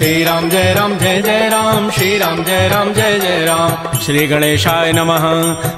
श्री राम जय राम, श्री राम जय जय राम। श्री गणेशाय नमः।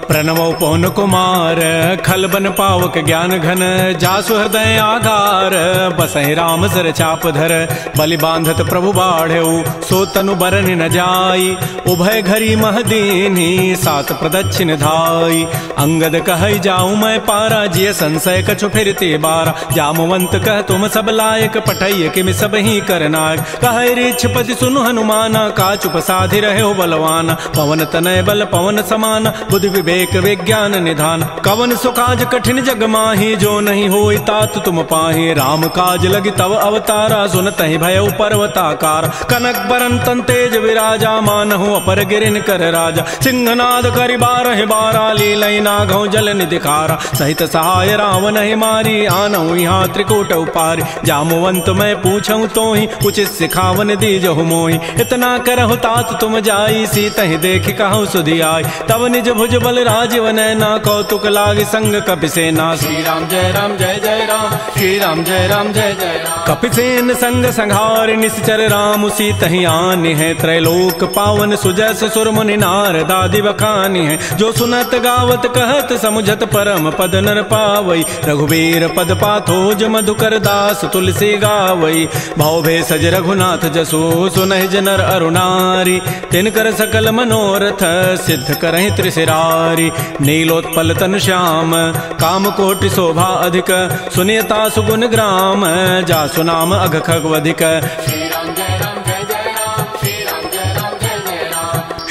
प्रणवो पवन कुमार, खल बन पावक ज्ञान घन, जासु हृदय आधार, बसहि राम सर चाप धर। बलि बांधत प्रभु बाढ़ऊ, सो तनु बरन न जाई, उभय घरी महदीनी, सात प्रदक्षिण धाई। अंगद कहई जाऊं मैं पारा, जिय संशय कछु फिरते बारा। जामवंत कह तुम सब लायक, पठैय किमि सब ही करनायक। कहै रीछपति सुनु हनुमाना, काचुप साधि रहे बलवाना। पवन तनय बल पवन समाना, बुद्धि विवेक विज्ञान निधान। कवन सुकाज कठिन जग माही, जो नहीं होई तात तुम पाही। राम काज लगी तव अवतारा, सुनतहि भयउ पर्वताकार। कनक बरन तन तेज विराजा, मानहु अपर गिरिन कर राजा। सिंहनाद करि बारहि बारा, लीलई नागहु जल निधिकारा। सहित सहाय रावण ही मारी, आनहु यहाँ त्रिकूट उपारी। जामवंत मैं पूछऊं तो ही, उचित सिखावन दीजहु मोहि। इतना करहु तात तुम जाई, सीतहि देखि कहु सुधि आई। तब निज भुज बल राजीव नैना, कौतुक लागी संग कपिसेना। श्री राम जय राम, श्री राम जय जय राम। कपिसेन संग संघार, निश्चर राम सीतहि आनि है। त्रैलोक पावन सुजस सुर मुनि नारद आदि बखानि है। जो सुनत गावत कहत समुझत, परम पद नर पावई। रघुबीर पद पाथोज, मधुकर दास तुलसी गावई। भव भेषज रघुनाथ जसु, सुनहि जनर अरुणारी। तिनकर सकल मनोरथ, सिद्ध करहि त्रिशिरारी। नीलोत्पल तनु श्याम, काम कोटि शोभा अधिक। सुनियता सुगुण ग्राम, जासु नाम अघ खगवधिक।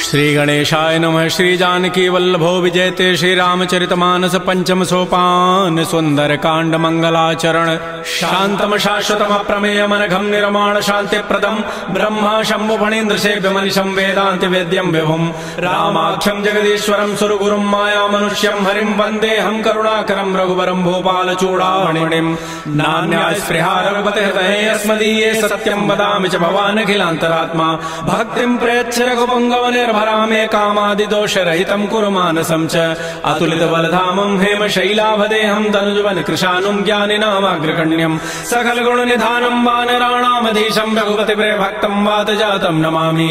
श्री गणेशाय नमः। श्री जानकी वल्लभो विजयते, श्री रामचरितमानस पंचम सोपान। सुंदर कांड मंगलाचरण, शांतम शाश्वतम प्रमेय मनघम निर्माण शांति प्रदम। ब्रह्मा शंभु फणीन्द्र सेव्य मनिषं, वेदांति वेद्यम विभुम। रामाख्यम जगदीश्वरम सुरगुरुम, माया मनुष्यम हरिम। वंदे हम करुणाकरम रघुवरम, भूपाल चूड़ामणिम। नान्या स्पृहा रघुपते हृदये, अस्मदीये सत्यम वदामि च भवान् अखिलान्तरात्मा। भक्तिं प्रयच्छ रघुपुंगव निर्भरामे, कामादि दोष रहितं कुरु मानसं च। अतुलित बलधामं हेम शैलाभदेहं, तनुजवन कृशानुं ज्ञानिनामाग्रगण्यं। सकल गुण निधानं वानराणामधीशं, रघुपति प्रिय भक्तं वात जातं नमामि।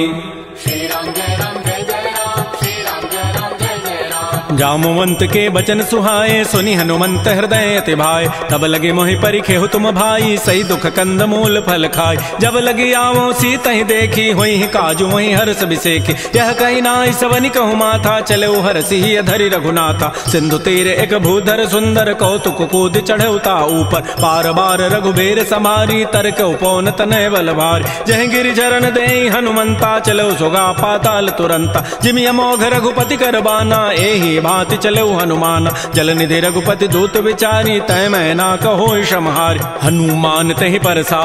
श्री राम जय राम, श्री राम जय राम। जामवंत के बचन सुहाए, सुनि हनुमंत हृदय अति भाए। तब लगे मोहि परिखेहु तुम भाई, सही दुख कंद मूल फल खाय। जब लगे आवो सीतहि देखी, होई काजु मोहि हर्ष बिसेखी। यह कही नाई सवनि कहु माथा, चले हरसि ही धरि रघुनाथा। सिंधु तीर एक भूधर सुंदर, कौतुक कूद चढ़ौता ऊपर। पार बार रघुबीर समारी, तरक उपौन तनय बल भारी। जह गिरिचरण देहि हनुमंता, चलो सुगा पाताल तुरंता। जिमि अमोघ रघुपति कर बाना, एहि भांति चलो हनुमान। जल निधि रघुपति दूत विचारी, तय मैं ना कहो क्षमहारी। हनुमान तहि परसा,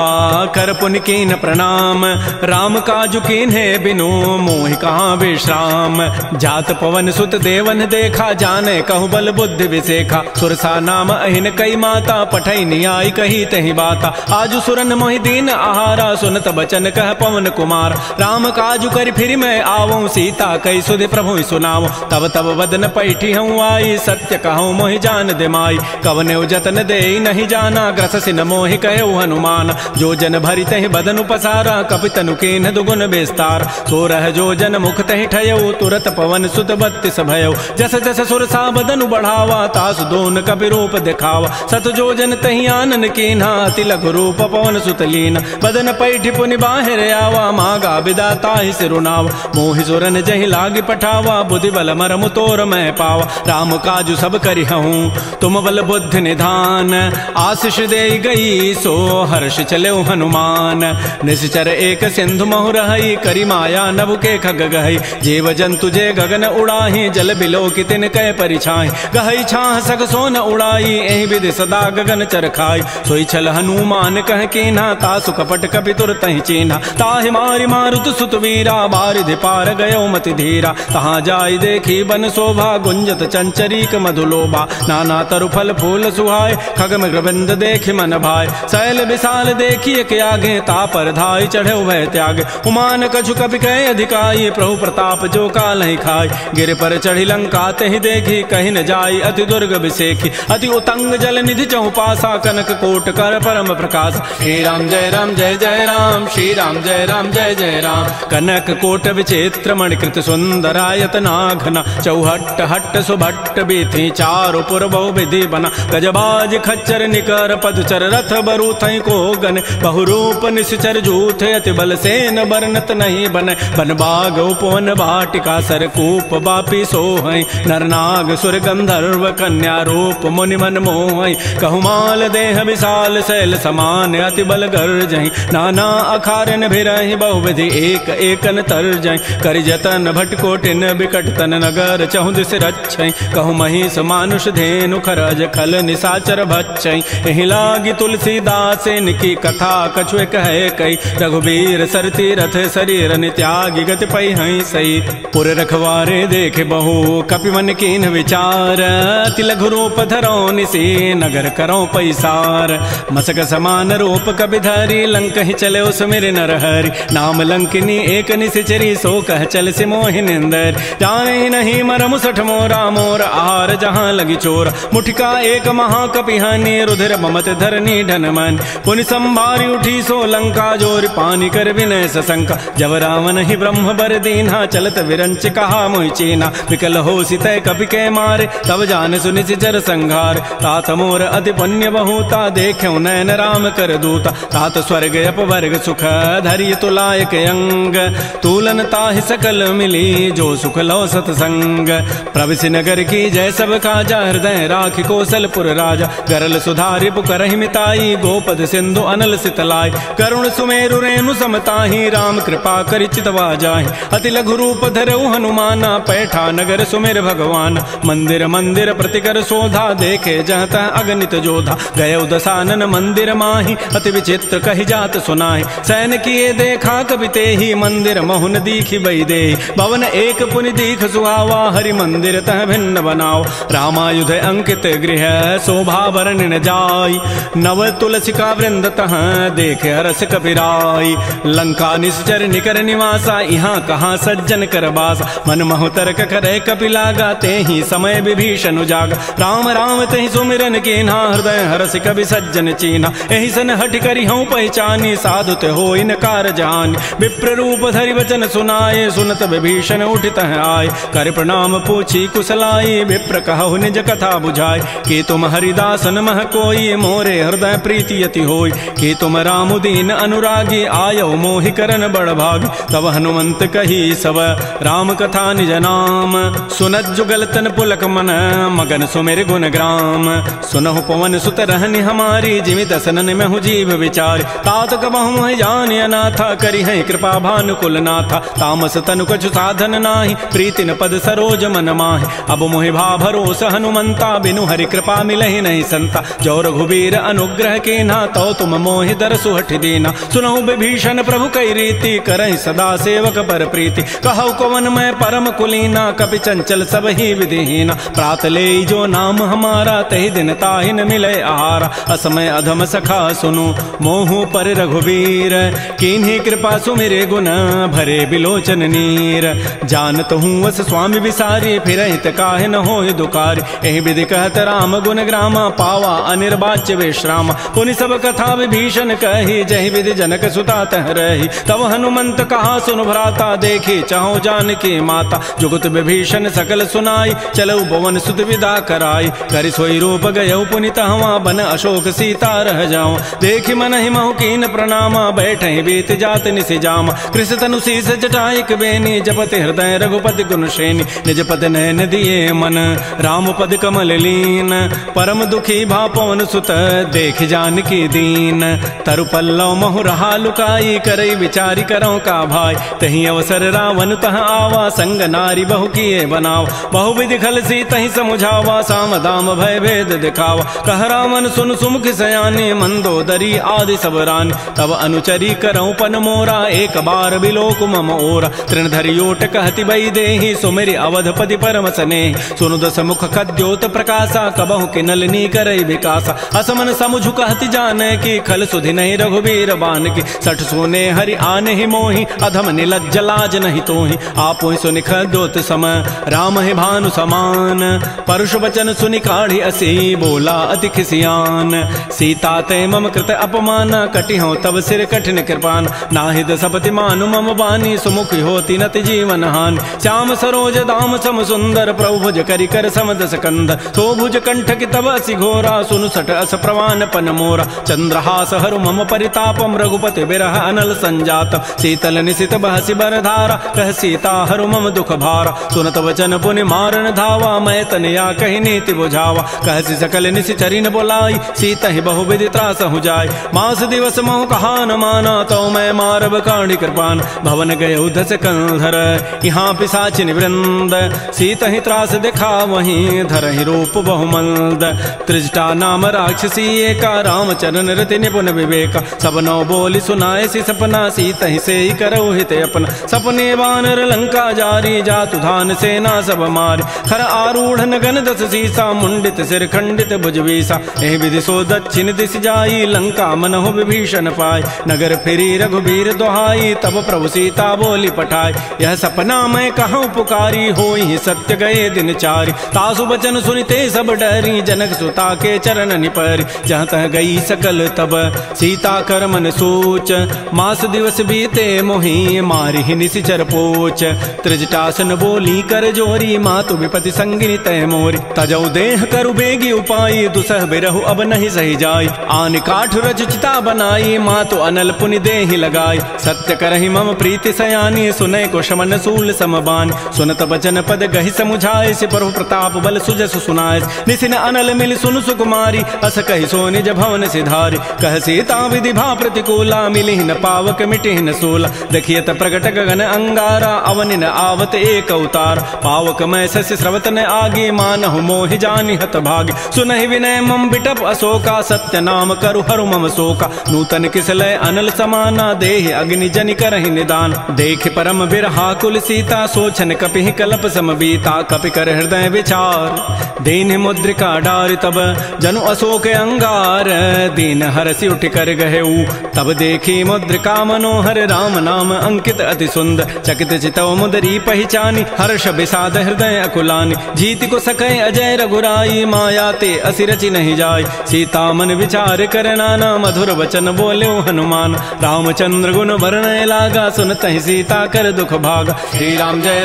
कर पुनि कीन प्रणाम। राम काजु कीन्हे बिनु, मोहि कहाँ विश्राम। जात पवन सुत देवन देखा, जाने कहु बल बुद्धि विसेखा। सुरसा नाम अहिन कई माता, पठई नियाई कही तहि बाता। आजु सुरन मोहि दीन आहारा, सुनत बचन कह पवन कुमार। राम काजु करि फिर मैं आवऊं, सीता कई सुधि प्रभु सुनाओ। तब तब वदन पैठी हूँ आई, सत्य कहूँ मोहि जान दिमाई। कवने जतन दे नहीं जाना, ग्रससि न मोहि कहो हनुमान। जो जन भरि तहि बदन उपसारा, कपितनु कीन्ह दुगुन विस्तार। सो रह जो जन मुख तहि ठयऊ, तुरत पवन सुत बत्तिस भयऊ। जस जस सुरसा बदनु बढ़ावा, तासु दोन कपि रूप दिखावा। सत जो जन तहि आनन कीन्हा, अति लघु रूप पवन सुत लीना। बदन पैठी पुनि बाहिर आवा, मागा विदा ताहि सिरुनावा। मोहि सुरन जहि लागी पठावा, बुद्धि बल मरमु तोर मैं पावा। राम काजु सब करिहूँ, तुम बल बुद्धि निधान। आशीष दे गई, सो हर्ष चले हनुमान। निश्चर एक सिंधु महु रही, करी माया नभ के खग गहई। जीव जंतु जे गगन उड़ाही, जल बिलो कि तिन कै परिछाई। गहई छाह सग सोन उड़ाई, एहि विधि सदा गगन चरखाई। सोई छल हनुमान कह कीन्हा, तासु कपट कपि तुरतहि चीन्हा। ताहि मारि मारुत सुत वीरा, बारिधि पार गयो मति धीरा। तहाँ जाय देखी बन शोभा, गुंजत चंचरीक मधुलोबा, नाना तरु फल फूल सुहाय, खगम ग्रविंद देखि मन भाय, शैल विशाल देखिए के आगे, तापर धाय चढ़े वह त्याग, उमान कछु कपि कहे अधिकाई, प्रभु प्रताप जो काल ही खाय, गिर पर चढ़ी लंका तेहि देखी, कहीं न जाई अति दुर्ग विसेखी, अति उतंग जल निधि चौपासा, कनक कोट कर परम प्रकाश, श्री राम जय राम जय जय राम, श्री राम जय राम जय जय राम, कनक कोट विचित्र मणिकृत सुंदरायत नाघना, चौहट्ट हट्ट सुभट्ट बीथी, चारु पुर बहु विधि बना, गजबाज खच्चर निकर पदचर, रथ बरु थई को गन, बहुरूप निश्चर जूथे, अति बल सेन बरनत नहीं बन, बन बाग उपवन वाटिका, सरकूप बापी सोहै, नरनाग सुर गंधर्व कन्या रूप मुनि मन मोहै, कहुमाल देह विशाल शैल समान, अति बल गर्जहि, नाना अखारन भिरहि, बहुविधि एक एकन तरजहि, करि जतन भटकोटिन बिकट तन नगर, चहु दिस रक्षै, कहु महिष मानुष धेनु खरज खल निसाचर भक्षै, एहि लागी तुलसीदास इनकी कथा कछुए कहे कई, रघुबीर सरती रथ शरीर नित्यागी गति पै हई सई, पुर रखवारे देखे बहु कपि मन कीन विचार, अति लघु रूप धरो निसी नगर करो पैसार, मसक समान रूप कपि धरी, लंक ही चले उस मेरे नरहरि, नाम लंकिनी एक निशिचरी, सो कह चल से मोहि निंदर, जाने नहीं मरम सठ मोरा, मोर आहार जहाँ लगी चोर, मुठिका एक महाकपिहानी, रुधिर ममत धरनी ढन मन, पुनि संभारी उठी सो लंका, जोर पानी कर विनय सशंका, जब रावण ही ब्रह्म बर दीन्हा, चलत विरंच कहा मोहि चीना, विकल हो सितय कपि के मारे, तब जान सुनि सिचर संघार, तात मोर अति पुण्य बहुता, देख्यो नयन राम कर दूता, तात स्वर्ग अपवर्ग सुख, धरिय तुलायक अंग, तूलन ताहि सकल मिली, जो सुख लो सतसंग, प्रविशि नगर की जय सब काजा, हृदय राखि कौशलपुर राजा, गरल सुधारि पुकरहि मिताई, गोपद सिंधु अनल सितलाई, करुण सुमेरु रेणु समताहि, राम कृपा करि चितवा जाहि, अति लघु रूप धरऊ हनुमाना, पैठा नगर सुमेर भगवान, मंदिर मंदिर प्रतिकर शोधा, देखे जहत अगणित जोधा, गय दसानन मंदिर माहि, अति विचित्र कहि जात सुनाहि, सैन किए देखा कबि तेहि, मंदिर महुन दीखि बई देहि, भवन एक पुनि दीख सुहावा, हरि मंदिर तह भिन्न बनाओ, रामायुध अंकित गृह, शोभा वर्णि न जाय, नव तुलसिका वृंद तह, देखे हरस कपिराई, लंका निश्चर निकर निवासा, यहाँ कहाँ सज्जन कर बासा, मन महु तर्क करे कपि लागा, तेहि समय विभीषण उजागा, राम राम तेहि सुमिरन कीन्हा, हृदय हरस कवि सज्जन चीन्हा, एहि सन हठ करि हूँ पहचानी, साधु ते हो इनकार जानी, विप्र रूप धरि वचन सुनाए, सुनत विभीषण उठित आए, कर प्रणाम पूछी कुशलाई, विप्र कहु निज कथा बुझाई, कि तुम हरिदासन मह कोई, मोरे हृदय प्रीति यति होई, कि तुम राम दीन अनुरागी, आयो मोहि करन बड़ भागी, तब हनुमंत कही सब राम कथा निज नाम, सुनत जुगल तन पुलक मन, मगन सुमेर गुण ग्राम, सुनहु पवन सुत रहनि हमारी, जिमि दसनन में हूँ जीव विचार, तात कबहु मोहि जान अनाथा, करि हैं कृपा भानुकुल नाथा, तामस तनु कछु साधन नाही, प्रीति न पद सरोज मन माहि, अब मोहि भा भरोस हनुमंता, बिनु हरि कृपा मिलहि नहीं संता, जो रघुबीर अनुग्रह कीन्हा, तो तुम मोहि दरसु हठि दीना, सुनहु विभीषण प्रभु कई रीति, करहि सदा सेवक पर प्रीति, कहु कवन मैं परम कुलीना, कपि चंचल सब ही विधिहीना, प्रात ले जो नाम हमारा, तहि दिन ताहि न मिले आहारा, असमय अधम सखा सुनु मोहु पर रघुबीर, कीन्ही कृपा सुमिरे गुण, भरे बिलोचन नीर, जानत हूँ वस स्वामी विसारी, फिर हित काहे न होय दुकारी, एहि विधि कहत राम गुण ग्रामा, पावा अनिर्वाच्य विश्राम, पुनि सब कथा विभीषण कही, जहि विधि जनक सुता तह रही, तब हनुमंत कहा सुन भ्राता, देखी चाहो जानकी माता, जुगत विभीषण सकल सुनाई, चलऊ भवन सुत विदा कराई, करि सोई रूप गयऊ पुनि तहवा, बन अशोक सीता रह जाऊं, देखि मन ही महु कीन प्रणामा, बैठे बीत जात निसि जामा, कृष तनु शीस जटाइक बेनी, जपति हृदय रघुपति गुण श्रेणी, निज पद नयन दिए मन, राम पद कमल लीन, परम दुखी भा पवन सुत, देख जानकी दीन, तरु पल्लव महु रहा लुकाई, करई विचारी करौ का भाई, तही अवसर रावण तह आवा, संग नारी बहु किए बनाव, बहु विधि खल सी तही समुझावा, साम दाम भय भेद दिखावा, कह रावण सुन सुमुख सयाने, मंदोदरी आदि सब रानी, तब अनुचरी करौ पन मोरा, एक बार बिलोक मम ओरा, तृण धरियोट कहति बई देहि, सुमेरि अवधपति परम परम सने। सुनु दस मुख खद्योत प्रकाशा कबहु किनलनी करई विकासा। असमन समुझु कहति जाने की खल सुधि नहीं रघुबीर बान की। सठ सोने हरि आने ही मोहि अधम निलज्ज लाज नहीं तोहि। आपो सुनि खद्योत सम राम ही भानु समान। परुष वचन सुनि काढ़ी असी बोला अति खिसियान। सीता ते मम कृत अपमान कटिहौ तब सिर कठिन कृपान। नाहिद सपति मानु मम बानी सुमुख होती नति जीवन हानि। श्याम सरोज दाम सम सुंदर प्रभु भुज करि कर समदस कंद। सो भुज कंठ की तब असि घोरा सुनु सट अस प्रवान पन मोरा। चंद्रहास हरु मम परितापम रघुपति बिरह अनल संजात। शीतल निशित बहसि बरधारा कह सीता हरु मम दुख भारा। सुनत वचन पुनि मारन धावा मैं तनया कहि नीति बुझावा। कहसि सकल निशि चरिन बोलाई सीता ही बहु विधि त्रास हो जाय। मास दिवस मोह कहा न माना तो मैं मारब काढ़ी कृपान। भवन गए उधस कंधर यहाँ पिशाचिन वृंद। सीता ही त्रास देखा वहीं धरहि रूप बहुमंद। त्रिजटा नाम राक्षसी एका रामचरण रति निपुण विवेका। सबनो बोली सुनाए सी सपना सीता ही से ही करौ हित अपना। सपने वानर लंका जारी जातु धान सेना सब मारी। खर आरूढ़ नगन दस सीसा मुंडित सिर खंडित भुजवीसा। एहि विधि सो दक्षिण दिश जाई लंका मनहु विभीषण पाय। नगर फिरी रघुबीर दोहाई तब प्रभु सीता बोली पठाई। यह सपना मैं कहूँ पुकारी होई सत्य गए दिन चारि। तासु बचन सुनिते सब डरी जनक सुता के चरण निपरि। जहाँ तह गई सकल तब सीता कर मन सोच। मास दिवस बीते मोहि मारी ही निशिचर पोच। त्रिजटासन बोली कर जोरी मातु विपति संगिनी तय मोरी। तजौ देह करु बेगी उपाई दुसह बिरहु अब नहीं सही जाय। आन काठ रचिता बनाई मातु अनल पुनि देहि लगाई। सत्य करहि मम प्रीति सयानी सुनै को शमन सूल समबान। सुनत बचन पद गहि समुझाए से प्रभु प्रताप बल सुजस सुनाए। निसिन अनल मिल सुनु सुकुमारी अस कहि सो निज भवन सिधारी। कह सीता विधि भा प्रतिकूला मिली न पावक मिटि न सोला। देखिए त प्रगट गगन अंगारा अवनि न आवत एक अवतार। पावक मैं शशि स्रवत न आगे मानहु मोहि जानि हत भागी। सुनहि विनय मम बिटप अशोका सत्य नाम करु हरु मम शोका। नूतन किसलय अनल समाना देहि अग्नि जनि करहि निदान। देख परम बिरहा कुल सीता सोचन कपि कलप समबीता। कपि कर हृदय विचार दीन मुद्रिका डारि तब जनु अशोक अंगार। दीन हरसि उठ कर गहेऊ तब देखी मुद्रिका मनोहर। राम नाम अंकित अति सुंदर चकित चितव मुदरी पहचानी। हर्ष विषाद हृदय अकुलानी जीति को सकै अजय रघुराई। माया ते असि रचि नहीं जाय सीता मन विचार कर नाना। मधुर वचन बोल्यो हनुमान रामचंद्र गुण वर्णय लागा। सुनत ही सीता कर दुख भागा। श्री राम जय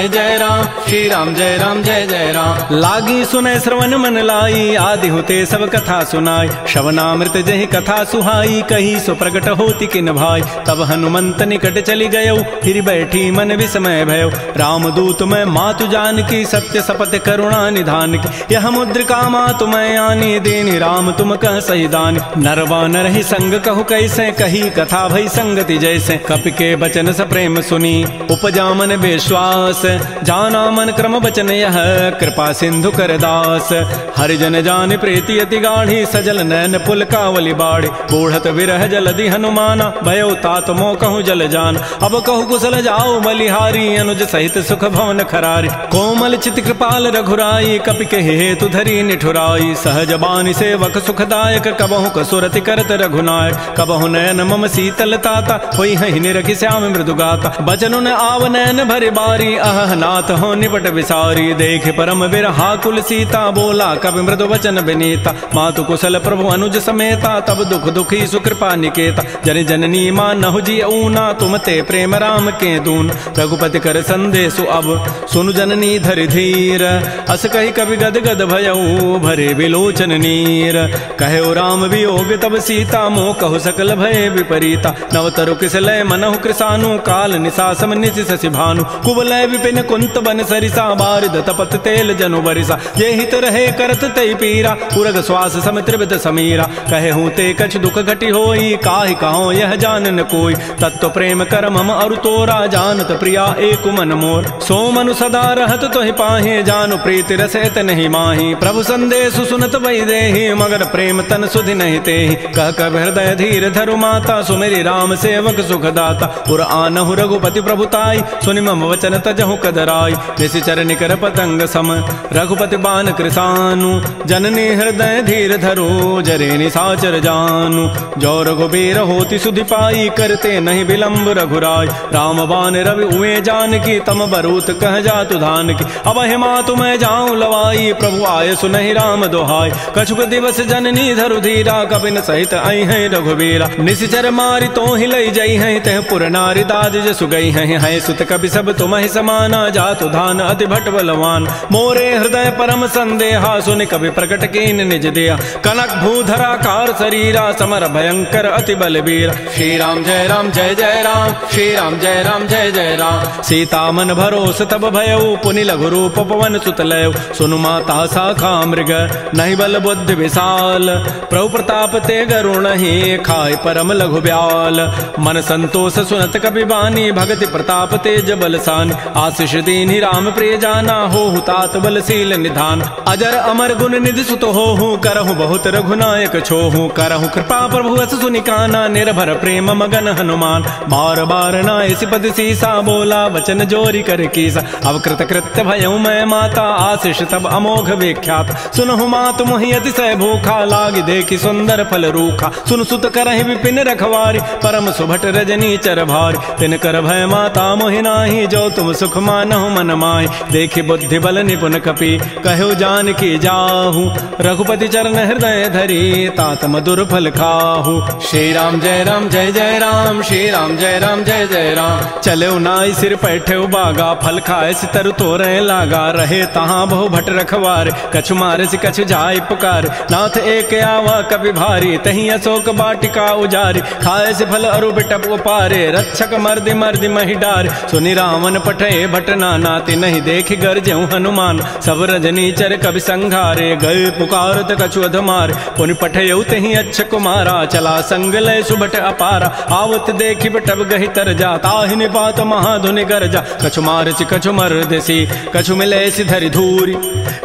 जय राम श्री राम जय जय राम। लागी सुने श्रवण मन लाई आदि होते सब कथा सुनाई। श्रवणामृत जहि कथा सुहाई कही सो प्रगट होती किन भाई। तब हनुमंत निकट चली गयो फिर बैठी मन विस्मय भयो। राम दूत मैं मातु जान की सत्य सपथ करुणा निधान की। यह मुद्रिका मातु मैं आनी देनी राम तुम कह सही दानी। नरवा नर ही संग कहु कैसे कही कथा भई संगति जैसे। कपि के बचन स प्रेम सुनी उपजा मन विश्वास। जाना मन क्रम वचन यह कृपा सिंधु कर दास। हरिजन जान प्रीति अति गाढ़ी सजल नैन पुल कावली बाड़ी। बूढ़त विरह जलधि हनुमाना भयो तात मोह कहूँ जल जान। अब कहु कुशल जाओ बलिहारी अनुज सहित सुख भवन खरारी। कोमल चित कृपाल रघुराई कपि के हेतु धरी निठुराई। सहज बानी सेवक सुखदायक कबहु कसुरति करत रघुनायक। कबहु नयन मम शीतल ताता होई हहि निरखि श्याम मृदु गाता। बचनु न आव नयन भरि बारी अह नाथ हो निपट विसारी। देख परम बिरहा कुल सीता बोला कवि मृदु वचन विनीता। मातु कुशल प्रभु अनुज समेता तब दुख दुखी सुकृपा निकेता। जन जननी मानहु जी ऊना तुम ते प्रेम राम के दून। रघुपति कर संदेशु अब सुनु जननी धरि धीर। अस कही कवि गद गद भयऊ भरे विलोचन नीर। कहे राम वियोग तब सीता मोह कहु सकल भय विपरीता। नवतरु किसलय मनहु कृसानु काल निशासम निशि शशि भानु। कुवलय विपिन कुंत बन सरिसा बारिद तपत तेल जनु बरिसा। ये हित रहे करत तई पीरा उरग श्वास सम त्रिविध समीरा। कहे हूँ ते कछ दुख घटी होई काहि कहो यह जान न कोई। तत्व प्रेम कर मम अरु तोरा जानत प्रिया एक मन मोर। सो मनु सदा रहत तोहि पाहे जानु प्रीति रसैत नहीं माही। प्रभु संदेशु सुनत वै देहि मगर प्रेम तन सुधि नहीं तेहि। कह कब हृदय धीर धरु माता सुमेरी राम सेवक सुखदाता। पुर आनहु रघुपति प्रभुताई सुनि मम वचन तजहु कदराई। निस निशिचर निकर पतंग सम रघुपति बान कृसानु जननी हृदय धीर धरो जरे निशाचर जानु जो रघुबीर होति सुधि पाई करते नहीं विलंब रघुराय राम बान रवि उए जान की तम बरूत कह जातु धान की अब हिमा तुम्हें जाऊं लवाई प्रभु आय सुनहि राम दोहाय कछुक दिवस जननी धरु धीरा कपिन सहित आई है रघुबीरा निशिचर मारी तो ही लई जई है तह पुर नारी दाद जसु गई है सुत कपि सब तुम ही समाना जातु धान अति भट बलवान मोरे हृदय परम संदेहा सुन कवि प्रकट कीन निज दिया कनक भूधरा कार शरीरा समर भयंकर अति बलबीर श्री राम जय राम श्री राम जय जय राम सीता मन भरोस तब भयउ पुनि लघु रूप पवन सुत लय सुनु माता शाखा मृग नहीं बल बुद्धि विशाल प्रभु प्रताप ते गरुण ही खाय परम लघु ब्याल मन संतोष सुनत कपि बानी भगति प्रताप तेज बलसान आशीष दीन्हि राम प्रिय जाना हो तात बलशील निधान अजर अमर गुण निधि सुत हो करहु बहुत रघुनायक छोहु करहु कृपा प्रभु अस सुनिकाना निर्भर प्रेम मगन हनुमान बार बार नाय सिपति सीसा बोला वचन जोरी कर कीसा अब कृत कृत्य भयउ मैं माता आशीष तब अमोघ विख्यात सुनहु मात मोहि अतिशय भूखा लागी देखी सुंदर फल रूखा सुन सुत करहि विपिन रखवारी परम सुभट रजनी चर भारी तिन कर भय माता मोहि नाही जो तुम सुख मानहु मन माहि देखि बुद्धि बल निपुण कपि कहो जान की जाहू रघुपति चरण हृदय धरी तात मधुर फल खाहू श्री राम जय राम श्री राम जय जय राम चले नाई सिर पैठे बागा फल खाए सितर तोरे लागा रहे तहाँ बहु भट रखवार कछु मारे से कछु जाय पुकार नाथ एक आवा कवि भारी तही अशोक बाटिका उजारी खाए से फल अरु बिटप उपारे रक्षक मर्दि मर्दि मही डार सुनि रावण पठे भट नाति नहीं देख गरजहु हनुमान सब रजनी चर कवि संघारे गए पुकारत कछु अधमार पुनि पठयउ तही अच्छ कुमारा चला संग लय सुभट अपारा आवत देखि बटब गहि तर जा ताहि निपात महाधुनि गरजा कछु मारचि कछु मर्दसी कछु मिले धरि धूरी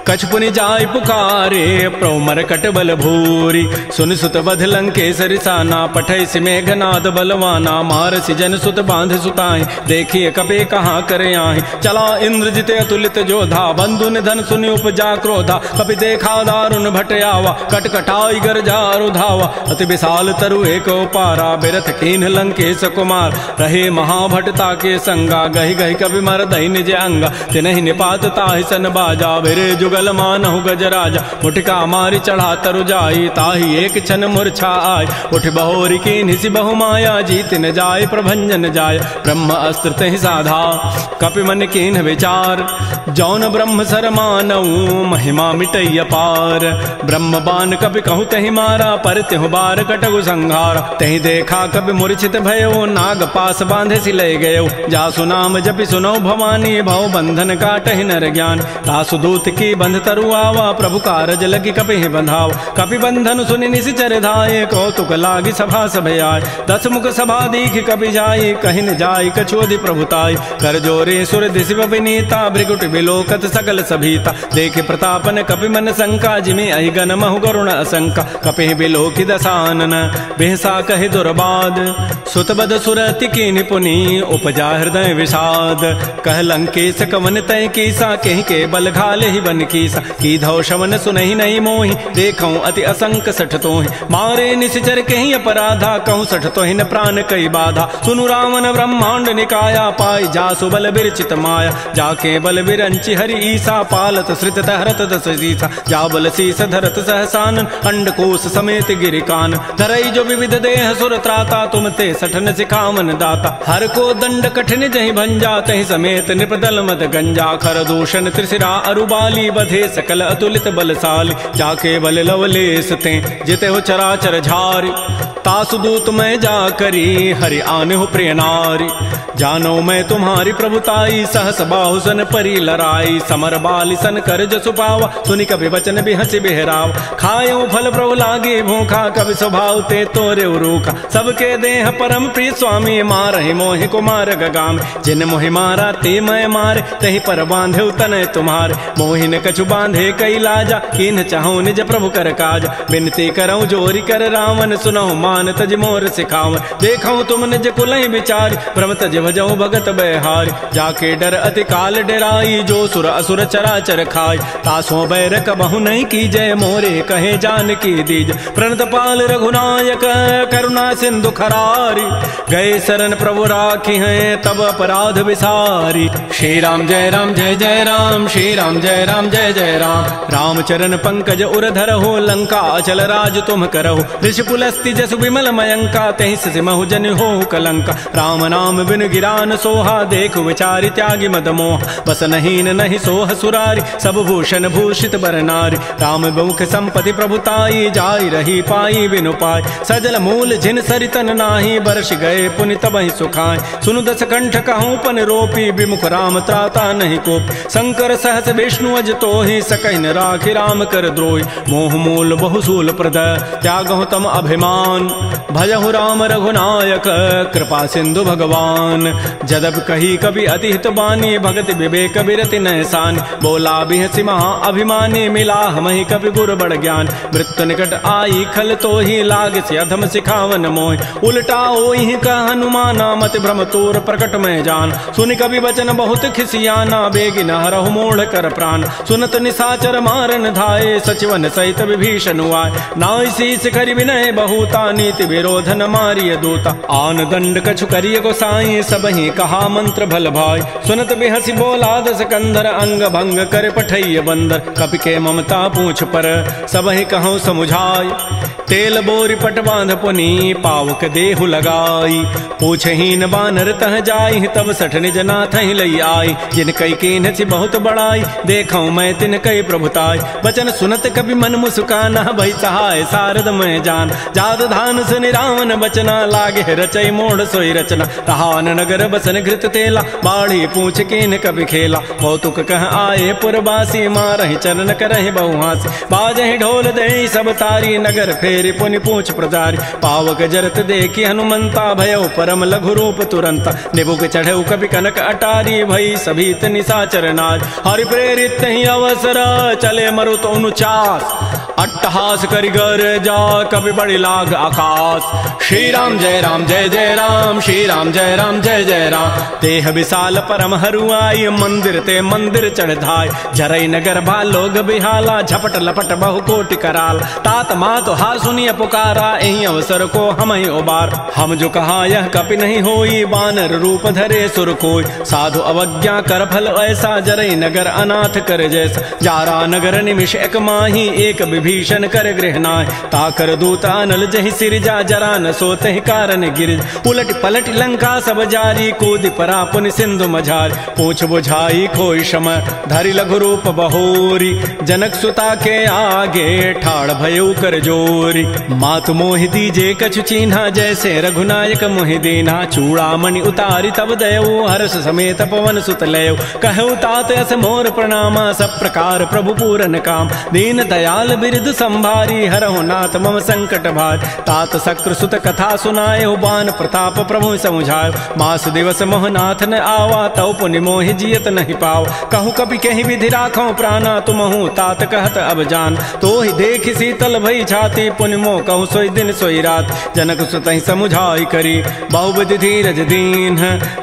कछु पुनि जाय पुकारे प्रौमर कट बल भूरी सुन सुत बध लंकेसरि साना पठै सि मेघनाद बलवाना मारसि जन सुत बांध सुताई देखिए कपे कहाँ करे आहि चला इंद्रजित अतुलित जोधा बंधु निधन सुनि उपजा क्रोधा कपि देखा दारुण भट आवा कटकटाई गरजा रुधावा अति विशाल तरु एक पारा बिरथ कीन्ह लंकेश कुमार रहे महाभटता के संगा गहि गहि कवि मर दहि निज अंगा तिनहि निपात ताहि सन बाजा बिरे जुगल मानहु गजराजा मुटिका मारी चढ़ा तरु जाई ताहि एक क्षण मूर्छा आय उठ बहोरी कीन्हि सि बहु माया जीत न जाय प्रभंजन जाय ब्रह्म अस्त्र तहि साधा कपि मन कीन्ह विचार जौन ब्रह्म सर मानऊ महिमा मिटई अपार ब्रह्म बान कपि कहु तहि मारा पर तिहु बार कटगु संहार तहि देखा कपि मूर्छित भयो नाग पास बांधे सि लय गयो जासु नाम जपि सुनो भवानी भव बंधन काटहि नर ज्ञान तासु दूत की बंध तरु आवा प्रभु कारज लगी कपि बंधाव कपि बंधन सुनि निशिचर धाये कौतुक लागी सभा सभय आय दस मुख सभा दीख कपि जाई कहि न जाय कछुअधि प्रभुताई कर जोरे सुर दिशि विनीता भृगुट बिलोकत सकल सभीता देखे प्रतापन कपि मन शंका जिमि अहि गन महु गरुण असंका कपि बिलोकि दसानन बेहसा कहि दुर्बाद सुतबद सुरति की निपुनि उपजा हृदय विषाद कह लंकेश कवन तय कीसा कहि के बल घाले ही बन कीसा की धौ शवन सुनहि नहीं मोहि देखऊं अति असंक सठ तोहि मारे निशिचर कहि अपराधा कहूँ सठ तोहि न प्राण कई बाधा सुनु रावण ब्रह्मांड निकाया पाई जासु बल बिरचित माया जाके बल बिरंचि हरि ईसा पालत श्रित हरत दस सीसा जा बल शीस धरत सहसानन अंडकोश समेत गिरिकान धरई जो विविध देह सुर त्राता तुम ते सठन सिखावन दाता हर को दंड कठिन जहि भंजा तहि समेत निपदल मद गंजा खर दूषण त्रिशिरा अरुबाली बधे सकल अतुलित बलशाली जाके बल लवलेस ते जिते हो चराचर झारी तासु दूत मैं जा करी हरि आने हो प्रिय नारी जानो मैं तुम्हारी प्रभुताई सहस बाहुसन परी लराई समर बाली सन कर जसु पावा सुनि कभी वचन बिहसी बिहराव खायो फल प्रभु लागे भूखा कभी स्वभाव ते तोरे रूखा सबके देह परम प्रिय स्वामी मारहि मोहि कुमार गगाम जिन मोहि मारा ते मैं मारे तहि पर बांधे तनय तुम्हारे मोहि न कछु बांधे कई लाजा किन चाहूं निज प्रभु कर काज बिनती करऊं जोरी कर रावण सुनहु मान तज मोर सिखावन देखऊं तुम निज कुलहि विचार ब्रह्म तज भजऊं भगत बहारी जाके डर अति काल डेराई, जो सुर असुर चराचर खाय, तासों बैर कबहु नहीं की जय, मोरे कहे जानकी दीज। प्रणत पाल रघुनायक करुणा सिंधु खरारी, गए शरण प्रभु राखी हैं तब अपराध विसारी। श्री राम जय राम जय जय राम, श्री राम जय राम जय जय राम। रामचरण पंकज उर धरहो, लंका अचल राज तुम करहो। ऋषि पुलस्ति जसु विमल मयंका, तहि सिमहु जन हो कलंका। राम नाम बिन गिरान सोहा, देख विचारि त्यागी मद मोह। बस नहीं नहीं सोह सुरारी, सब भूषण भूषित बर नारी। राम बहुख संपत्ति प्रभुताई, जाई रही पाई बिनु पाई। सजल मूल जिन सरितन नाही, बरस गए पुनि तबहि सुखाय। सुनु दस कंठ कहूँ पन रोपी, विमुख राम त्राता नहीं कोप। शंकर सहस विष्णु अज तोहि, सकहिन राखि राम कर द्रोही। मोह मूल बहुसूल प्रद, त्यागहु तम अभिमान। भजहु राम रघुनायक, कृपा सिंधु भगवान। जदब कही कवि अति हित बानी, भगति विवेक बिरति नहसानी। बोला बिहसि महा अभिमानी, मिला हमहि कवि गुर बड़ ज्ञान। मृत्यु निकट आई खल तोहि, लाग से अधम सिखावन मोहि। उल्टा ओहि का हनुमाना, मति भ्रम तोर प्रकट में जान। सुनि कवि वचन बहुत खिसियाना, बेगिन हरहु मोढ़ कर प्राण। सुनत निशाचर मारन धाये, सचिवन सहित विभीषण आए। नाई शीस करि विनय बहुता, नीति विरोधन मारिय दूता। आन दंड कछु करिय गोसाई, सबहि कहा मंत्र भल भाई। सुनत बिहसि बोला दस कंधर, अंग भंग कर पठैय बंदर। कपि के ममता पूछ पर, सबहि कहूँ समुझाय। तेल बोरी पट बांध पुनि, पावक देहु लगाई। पूछहीन बानर तह जाई, तब सठ निज नाथ ही लई आई। जिन कई कीन्हसि बहुत बड़ाई, देखऊँ मैं तिन कई प्रभुताई। बचन सुनत कवि मन मुस्काना, भई सहाय सारद मैं जान। जात धान सुनि रावण बचना, लागे रचई मोड़ सोई रचना। रहान नगर बसन घृत तेला, बाढ़ी पूछ कीन कवि खेला। कौतुक कह आए पुरबासी, मारहि चरण करहि बहुहासी। बाजहि ढोल देहि सब तारी, नगर फेरि पुनि पूछ प्रजारी। पावक जरत देखि हनुमंता, भयउ परम लघु रूप तुरंता। निबुक चढ़ऊ कवि कनक अटारी, भई सभीत निशाचर नार। हरि प्रेरित ही अवसर, चले मरुत अनुचास। अट्टहास करि गर जा, कवि बड़ि लाग आकाश। श्री राम जय राम जय जय राम, श्री राम जय राम जय जय राम। तेह विशाल परम हरुआई, मंदिर ते मंदिर चढ़ धाय। झरई नगर भालोग बिहाला, झपट लपट बहु कोटि कराल। तात मात हार सुनिय पुकारा, एहि अवसर को हम ही उबार। हम जो कहा यह कपि नहीं होई, बानर रूप धरे सुर कोई। साधु अवज्ञा कर फल ऐसा, जरई नगर अनाथ कर जैसा। जारा नगर निमिष एक माही, एक विभीषण कर गृह नाय। ताकर दूत अनल जहि सिरजा, जरा न सोते कारण गिरिज। उलट पलट लंका सब जारी, कूदि परा पुनि सिंधु मझारी। पूछ बुझाई खोई शम, धरि लघु रूप बहोरी। जनक सुता के आगे, ठाड़ भयउ कर जोरी। मातु मोहि दीजे कछु चीन्हा, जैसे रघुनायक मोहि दीन्हा। चूड़ामणि उतारी तब दयऊ, हर्ष समेत पवन सुत लयऊ। कहऊ तात अस मोर प्रणामा, सब प्रकार प्रभु पूरन काम। दीन दयाल बिरद संभारी, हरहु नाथ मम संकट भार। तात शक्र सुत कथा सुनाए, बान प्रताप प्रभु समुझायो। मास दिवस मोहनाथ न आवा, तौ पुनि मोहि जियत नहीं पाव। कहूँ कपि कहीं विधि राखो प्राणा, तुमहु तात कहत अब जान। तो ही देख शीतल भई छाती, पुनि मोह कहूँ सोई दिन सोई रात। जनक सुतहि समुझाई करी, बहुविधि धीरज दीन।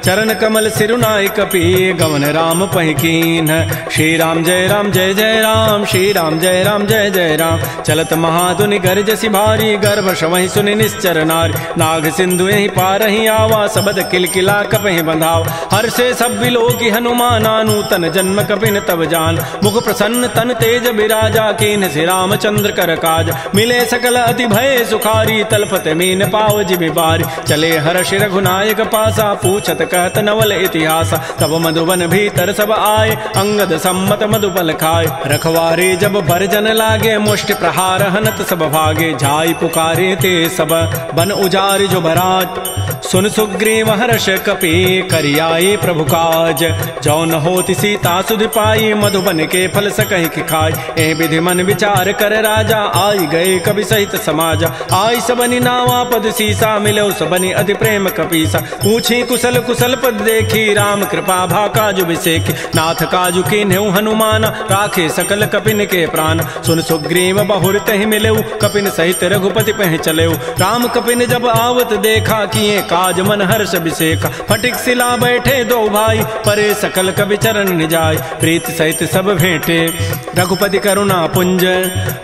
चरण कमल सिरुनाय कपि, गवन राम पहि कीन। श्री राम जय राम जय जय राम, श्री राम जय राम जय जय राम। चलत महाधुनि गरजसि भारी, गर्भ शवहि सुनि निश्चर नारी। नाग सिंधु यहीं पारहि आवा, सबद किलकिला कपहि बंधाव। हर्षे सब बिलोकि हनुमाना, नूतन जन्म कपिन तब जान। मुख प्रसन्न तन तेज बिराजा, कीन्ह सि रामचंद्र कर काज। मिले सकल अति भय सुखारी, तलपत मीन पाव जिमि बारी। चले हर्ष रघुनायक पासा, पूछत कहत नवल इतिहासा। तब मधुबन भीतर सब आए, अंगद सम्मत मधुपल खाए। रखवारे जब भरजन लागे, मुष्टि प्रहार हनत सब भागे। जाई पुकारे ते सब, बन उजारि जो भराज। सुन सुग्रीव हर्ष कपि, करियाए प्रभु काज। जौन होति सीता सुधि पाई, मधुबन के फल सकहि कि खाय। ए विधि मन विचार कर राजा, आई गए कवि सहित समाजा। आई सबनि नावा पद सीसा, मिलो सबनि अति प्रेम कपीसा। पूछी कुशल कुशल पद देखी, राम कृपा भा काजु बिसेखी। नाथ काजु कीन्हु हनुमान, राखे सकल कपिन के प्राण। सुन सुग्रीव बहुर तहि मिलेऊ, कपिन सहित रघुपति पह चलेऊ। राम कपिन जब आवत देखा, किए काज मन हर्ष अभिषेक। फटिक शिला बैठे दो भाई, परे सकल कवि चरण निजाय। प्रीति सहित सब भेंटे रघुपति करुणा पुंज,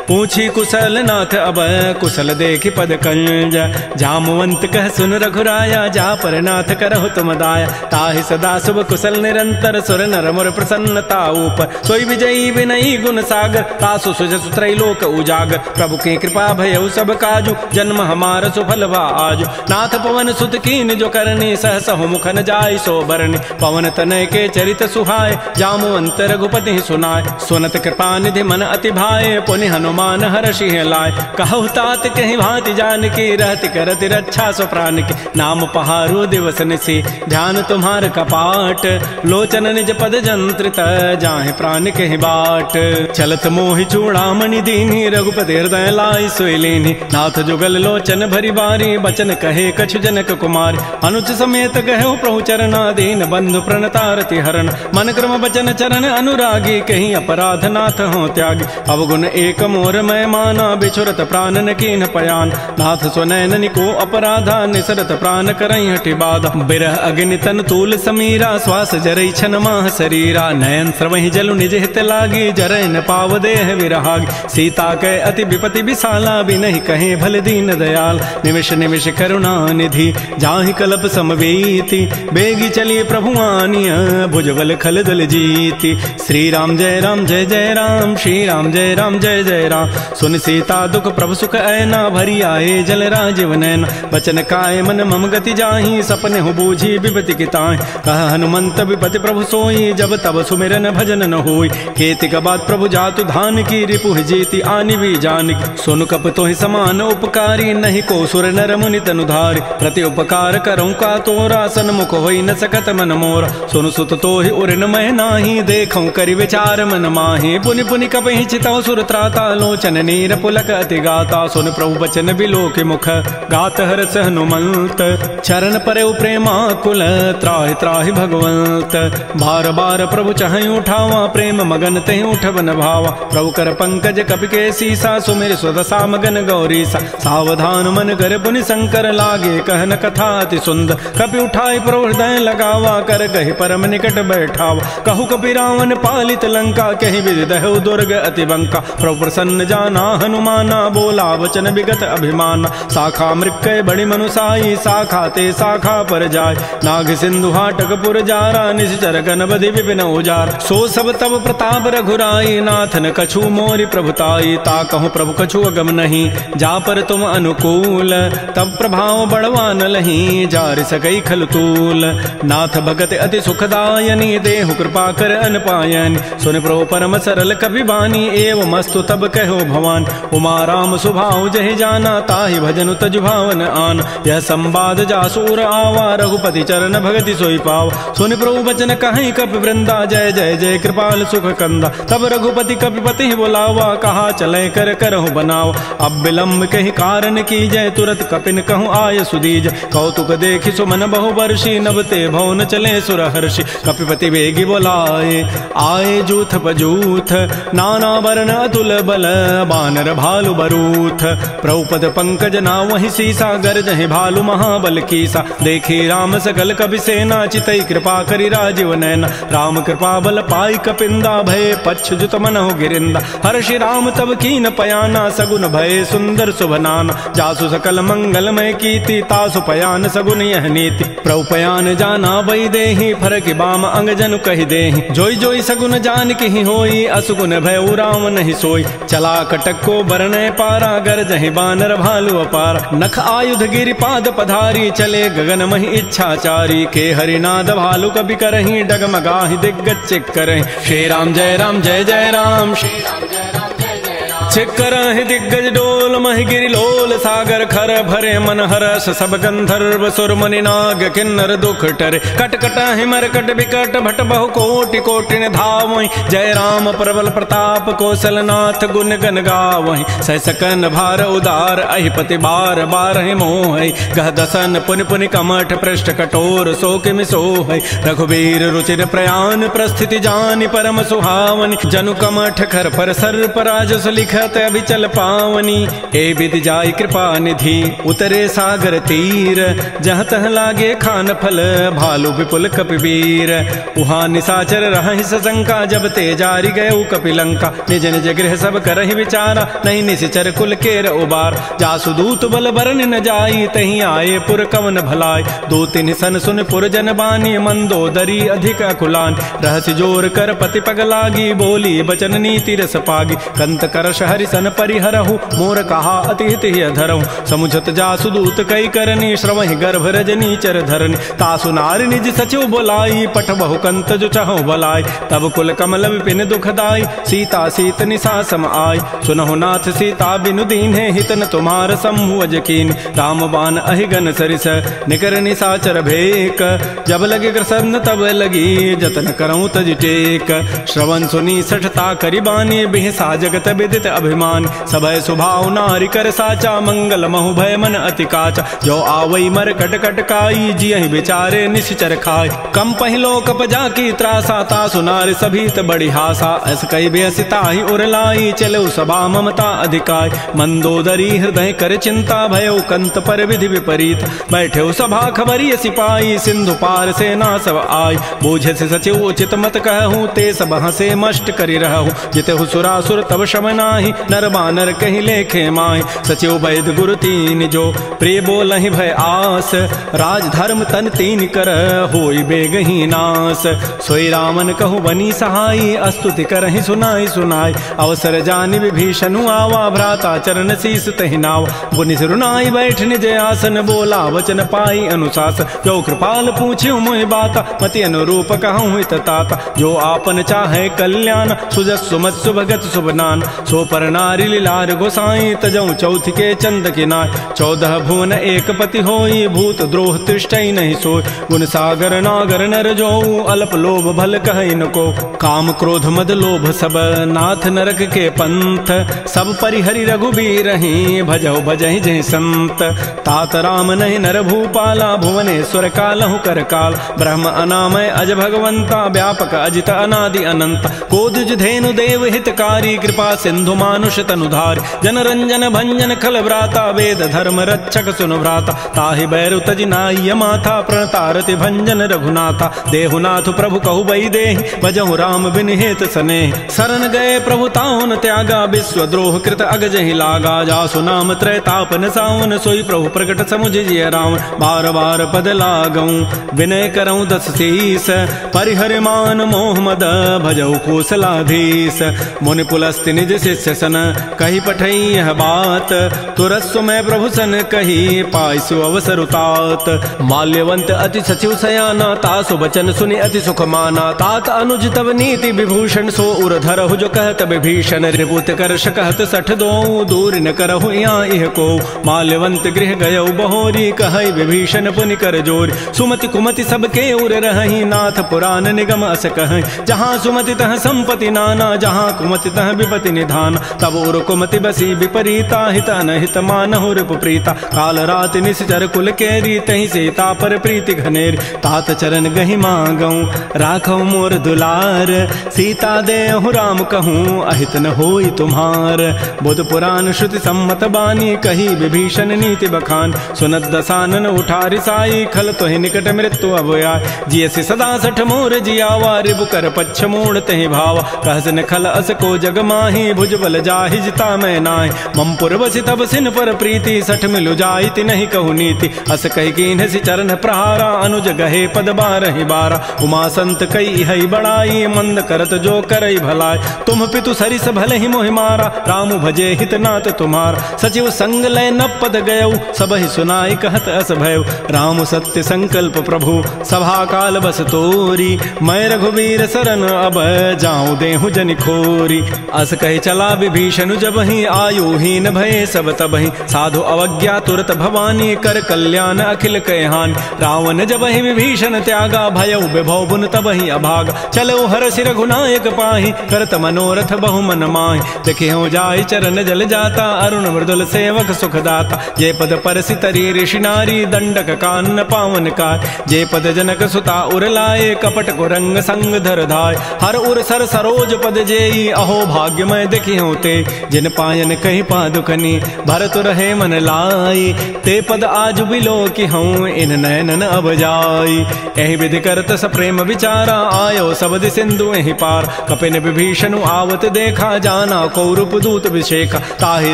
पूछी कुशल नाथ अब कुशल देखी पद कंज। जामवंत कह सुन रघुराया, जा पर नाथ करहु तुम दाया। ताहि सदा शुभ कुशल निरंतर, सुर नर मुर प्रसन्नता ऊपर। सोई विजयी विनयी गुण सागर, तासु सुजसु त्रैलोक उजागर। प्रभु की कृपा भयउ सब काजु, जन्म हमार सुफल भा आजु। नाथ पवन सुत कीन जो करनी, सहसहु मुख न जाय सो बरनी। पवन तनय के चरित सुहाय, जामवंत रघुपति सुनाय। सुनत कृपा निधि मन अति भाए, पुनि हनुमान हर्षि लाय। कहु तात कहीं भांति जानकी, रहति करति रक्षा सो प्राण की। नाम पहारो दिवस निसी, ध्यान तुम्हार कपाट। लोचन निज पद जंत्रित, जाहि प्राण कहीं बाट। चलत मोहि चूड़ामणि दीनी, रघुपति हृदय लाई सोई लीनी। नाथ जुगल लोचन भरी बारी, बचन कहे कछु जनक कुमार। अनुज समेत कहो प्रभु चरणा, दीन बंधु प्रणतारति हरण। मन क्रम बचन चरण अनुरागी, कहीं अपराध नाथ हो त्यागी। अवगुण एक मोर मैं माना, बिछुरत प्राण न कीन पयान। नाथ स्वनयन को अपराधा, निसरत प्राण करई हठि बाधा। बिरह अग्नि तन तूल समीरा, श्वास जरई छन माह शरीरा। नयन स्रवहि जलु निज हित लागी, जरय न पाव देह विरहागी। सीता कै अति विपति विशाला, बिनहि कहे भल दीन दयाल। निमिष निमिष करुणा निधि, जाहि कल्प समवेति। बेगी चलिए प्रभु आनिय, भुजबल खल दल जीति। श्री राम जय राम जय जय राम, श्री राम जय राम जय जय राम। सुन सीता दुख प्रभु सुख ऐना, भरी आए जल राजीव नैना। वचन काय मन मम गति जाहि, सपने हो बूझी विपति की ताहि। कह हनुमंत विपति प्रभु सोई, जब तब सुमिरन भजन न होई। खेती का बात प्रभु जातु धान की, रिपुह जीति आनि भी जानिक। सुन कप तोहि समान उपकारी, नहीं को सुर नर मुनि तनुधारी। प्रति उपकार करऊँ का तोरा, सन्मुख होई न सकत मन मोरा। सुन सुत तोहि उर न मैं नाही, देखऊँ करि विचार मन माहि। पुनि पुनि कपहि चितौ सुर त्राता, लोचन नीर पुलक अति गाता। सुन प्रभु बचन बिलो के मुख, गात हरस हनुमंत। चरण परे प्रेमाकुल, त्राहि त्राहि भगवंत। बार बार प्रभु चहई उठावा, प्रेम मगन तेहि उठवन भावा। प्रभु कर पंकज कपि के सीसा, सुमिर स्वदसा मगन गौरीसा। सावधान मन कर पुनि शंकर, लागे कहन कथा अति सुंदर। कपि उठाई प्रभु हृदय लगावा, कर गहि परम निकट बैठावा। कहु कपि रावण पालित लंका, कहि विधि दहु दुर्ग अति बंका। प्रभु प्रसन्न जाना हनुमाना, बोला वचन विगत अभिमान। शाखा मृक्कय बड़ी मनुसाई, शाखा ते शाखा पर जाय। नाग सिंधु हाटक पुर जारा, निश्चर गणपति विपिन उजार। सो सब तब प्रताप रघुराई, नाथ न कछु मोरि प्रभुताई। ता कहूँ प्रभु कछु अगम नहीं, जा पर तुम अनुकूल। तब प्रभाव बढ़वा न लही, जार सकई खल तूल। नाथ भगत अति सुखदायनी, देहु कृपा कर अन पायनी। सुन प्रभु परम सरल कपि बानी, एवं मस्तु तब कहो भवान। उमा राम सुभाव जहि जाना, ताहि भजनु तजु भावन आन। यह संवाद जासूर आवा, रघुपति चरण भगति सोई पाव। सुन प्रभु बचन कहीं कपि वृंदा, जय जय जय कृपाल सुख कंदा। तब रघुपति कपिपति बुलावा, कहा चले कर करहु बनाव। अब विलम्ब कहि कारण की जय, तुरत कपिन कहूँ आय सुदीज। कौतुक देखि सुमन बहु वर्षी, नबते भवन चले सुर हर्षि। कपिपति वेगी बोलाए, आए जूथ पजूथ। नाना वर्ण अतुल बल, बानर भालु बरूथ। प्रभुपद पंकज ना वही सीसा, गरजहि भालु महाबल कीसा। देखी राम सकल कपि सेना, चितई कृपा करि राजीव नैना। राम कृपा बल पाई कपिंदा, भय पच्छ जुत मनहु गिरिंदा। हर्षि राम तब कीन पयाना, सगुन भय सुंदर शुभनाना। जासु सकल मंगलमय कीर्ति, तासु पयान सगुन यह नीति। प्रभु पयान जाना बई देहि, फरकि बाम अंग जनु कहि देहि। जोई जोई सगुन जान की होई, असुगुन भय राम नहीं सोई। चला कटक को बरनय पारा, गरजहि बानर भालु अपार। नख आयुध गिरि पाद पधारी, चले गगन महि इच्छाचारी। के हरिनाद भालु कपि करहि, डगमगाहि दिग्गज चिक करहि। श्री राम जय राम जय जय राम, श्री राम जय राम जय जय राम। चिक्करहि दिग्गज डोल, महि गिरि लोल सागर खर। भरे मन हरस सब गंधर्व, सुर मुनि नाग किन्नर दुख टरे। कट कटहि मरकट बिकट, भट बहु कोटि कोटि धावहि। जय राम प्रबल प्रताप, कौशलनाथ गुण गन गावहि। सह सकन भार उदार, अहिपति बार बारहि मोहि। गह दसन पुनि पुनि कमठ, पृष्ठ कठोर सो किमि सोहि। रघुबीर रुचिर प्रयाण, प्रस्थिति जानि परम सुहावनि। जनु कमठ खर पर सर्प राजस लिख, करत अभिचल पावनी, ए विधि जाय कृपा निधि उतरे सागर तीर, जहाँ तह लागे खान फल भालू विपुल कपिवीर। उहाँ निशाचर रहि सशंका, जब ते जारी गए कपिलंका, निज निज गृह सब करहि विचारा, नहीं निश्चर कुल केर उबार। जासु दूत बल बरन न जाई, तहीं आए पुर कवन भलाई, दो तिन सन सुन पुर जन बानी, मंदोदरी अधिक अकुलान। रहस्य जोर कर पति पग लागी, बोली बचन नीति रस पागी, कंत करश हरि सन परिहरहु, मोर कहा अति हित धरहु। समुझत जासु दूत कई करनी, श्रवहि गर्भ रजनी चर धरनी, तासु नारी निज सचिव बोलाई, पठ बहु कंत जो चहु भलाई। तब कुल कमल विपिन दुखदाई, सीता सीत निशा सम आई, सुनहु नाथ सीता बिनु दीन्हे, हितन तुम्हार समूह यकीन। राम बाण अहिगन सरिस निकर निशाचर भेक, जब लगे कृष्ण तब लगी, जतन करऊं तज टेक। श्रवण सुनी सठता करिबानी, बिहसा जगत विदित अभिमान, सबय सुभाव नारी कर साचा, मंगल महु भय मन अति काचा। जो आवई मर कट कट काई, जियहि विचारे निश्चर खाय, कम पहिलो कप जाकी त्रासा, तासु नारी सभीत बड़ी हासा। अस कई बेसिता ही उरलाई, चलो सभा ममता अधिकाय, मंदोदरी हृदय कर चिंता, भयो कंत पर विधि विपरीत। बैठे सभा खबरी सिपाही, सिंधु पार सेना सब आय, बूझे से सचिव उचित मत कहूँ, ते सब हंसे मष्ट करी रहूँ। जितहु सुरासुर तब शम नाही, नर बानर कहीं लेखे माय। सचिव वैद गुरु तीन जो, प्रिय बोलहि भय आस, राज धर्म तन तीन कर होई बेगही नास। सोई रामन कहूँ बनी सहाई, अस्तुति करहि सुनाई सुनाई, अवसर जानि विभीषणु आवा, भ्राता चरण शीस तहि नावा। बुनि सिरुनाई बैठ निज आसन, बोला वचन पाई अनुशासन। जो कृपाल पूछ्यु मोहि बाता, मति अनुरूप कहूँ हित ताता। जो आपन चाहे कल्याण, सुजस सुमत सुभगत सुबनान। सो पर नारी लीलार गोसाई, तजऊ चौथ के चंद किनाय। 14 भुवन एक पति होई, भूत द्रोह तृष्टि नहीं सोय। गुण सागर नागर नर जो, अल्प लोभ भल कहै न को। काम क्रोध मद लोभ सब, नाथ नरक के पंथ। सब परिहरि रघुबीर ही, भजौ भजहि जहि संत। तात राम नहीं नर भूपाला, भुवनेश्वर कालहु कर काल। ब्रह्म अनामय अज भगवंता, व्यापक अजित अनादि अनंत। कोदुज धेनु देव हितकारी, कृपा सिंधु मानुष तनुधार। जन रंजन भंजन खल व्राता, वेद धर्म रक्षक सुनु भ्राता। ताहि बैरु तजि नाय माथा, प्रणतारति भंजन रघुनाथा। देहुनाथ प्रभु कहु बई देहि, भजहु राम बिन हेत स्नेह। शरण गए प्रभु ताहुन त्यागा, विश्व द्रोह कृत अगजहि लागा। जासु नाम त्रैतापन सावन, सोई प्रभु प्रकट समुझिय रावण। बार बार पद लागऊं, विनय करऊं दस शीस। परिहरि मान मोह मद, भजऊ कौशलाधीश। मुनि पुलस्ति निज शिष्य सन, कही पठई यह बात। तुरस्व में प्रभु सन कही, पाइसु अवसर उतात। माल्यवंत अति सचिव सयाना, तासु बचन सुनि अति सुख माना। तात अनुज तब नीति विभूषण, सो उर धरहु जो कहत विभीषण। रिपुत करश कहत सठ दो, दूर न करहु यहाँ इह को। माल्यवंत गृह गयौ बहोरी, कहै विभीषण पुनि कर जोर। सुमति कुमति सबके उर रहहि, नाथ पुराण निगम अस कहै। जहाँ सुमति तह संपति नाना, जहाँ कुमति तह विपति निधान। तब उर कुमति बसी विपरीता, हित अनहित मानहु रिपु प्रीता। काल रात निश्चर कुल केरी, तहि सीता पर प्रीति घनेरी। तात चरण गहि मागऊं, राखौ मोर दुलार। सीता देहु राम कहूँ, अहित न होई तुम्हार। बुध पुराण श्रुति सम्मत बानी, कही विभीषण नीति बखान। सुनत दसानन उठारि साई, खल तोहि निकट मृत्यु अब आय। जियसि सदा सठ मोर जियावा, रिबु कर पच्छ मूढ़ तहि भावा। कहसन खल अस को जग माही, भुज बल जाहि जिता मैं नाहि। मम पुर बसि तब सिन पर प्रीति, सठ मिलु जाइत नहीं कहु नीति। अस कहि कीन्हसि चरण प्रहारा, अनुज गहे पद बारहि बारा। उमा संत कई हई बड़ाई, मंद करत जो करई भलाई। तुम पितु सरिस भले ही मोहि मारा, राम भजे हित नाथ तुम्हारा। सचिव संग लय न पद गयऊ, सबहि सुनाई कहत अस भयऊ। राम सत्य संकल्प प्रभु, सभा काल बस तोरी। मैं रघुबीर सरन अब, जाऊं देहु जनि खोरी। अस कहि चला विभीषण जबहि, आयुहीन भये सब तबहि। साधु अवज्ञा तुरत भवानी, कर कल्याण अखिल कहान। रावण जबहि विभीषण त्यागा, भयउ विभव बुन तबहि अभागा। चलो हरषि रघुनायक पाहि, करत मनोरथ बहु मन माहि। देखियो जाय चरण जल जाता, अरुण मृदुल सेवक सुखदाता। जे पद परसि तरी ऋषि नारी, दंडक कान पावन काय। जे पद जनक सुता उर लाए, कपट को रंग संग धर धाय। हर उर सर सरोज पद जेई, अहो भाग्य मैं देखियो होते, जिन पायन कहीं पादुकनी भरत रहे मन लाई, ते पद आज बिलो की हूँ इन नैनन अब जाई। एहि विधि करत सप्रेम विचारा, आयो सबद सिंधु एहि पार। कपिन विभीषण आवत देखा, जाना कौरव दूत विशेखा। ताहि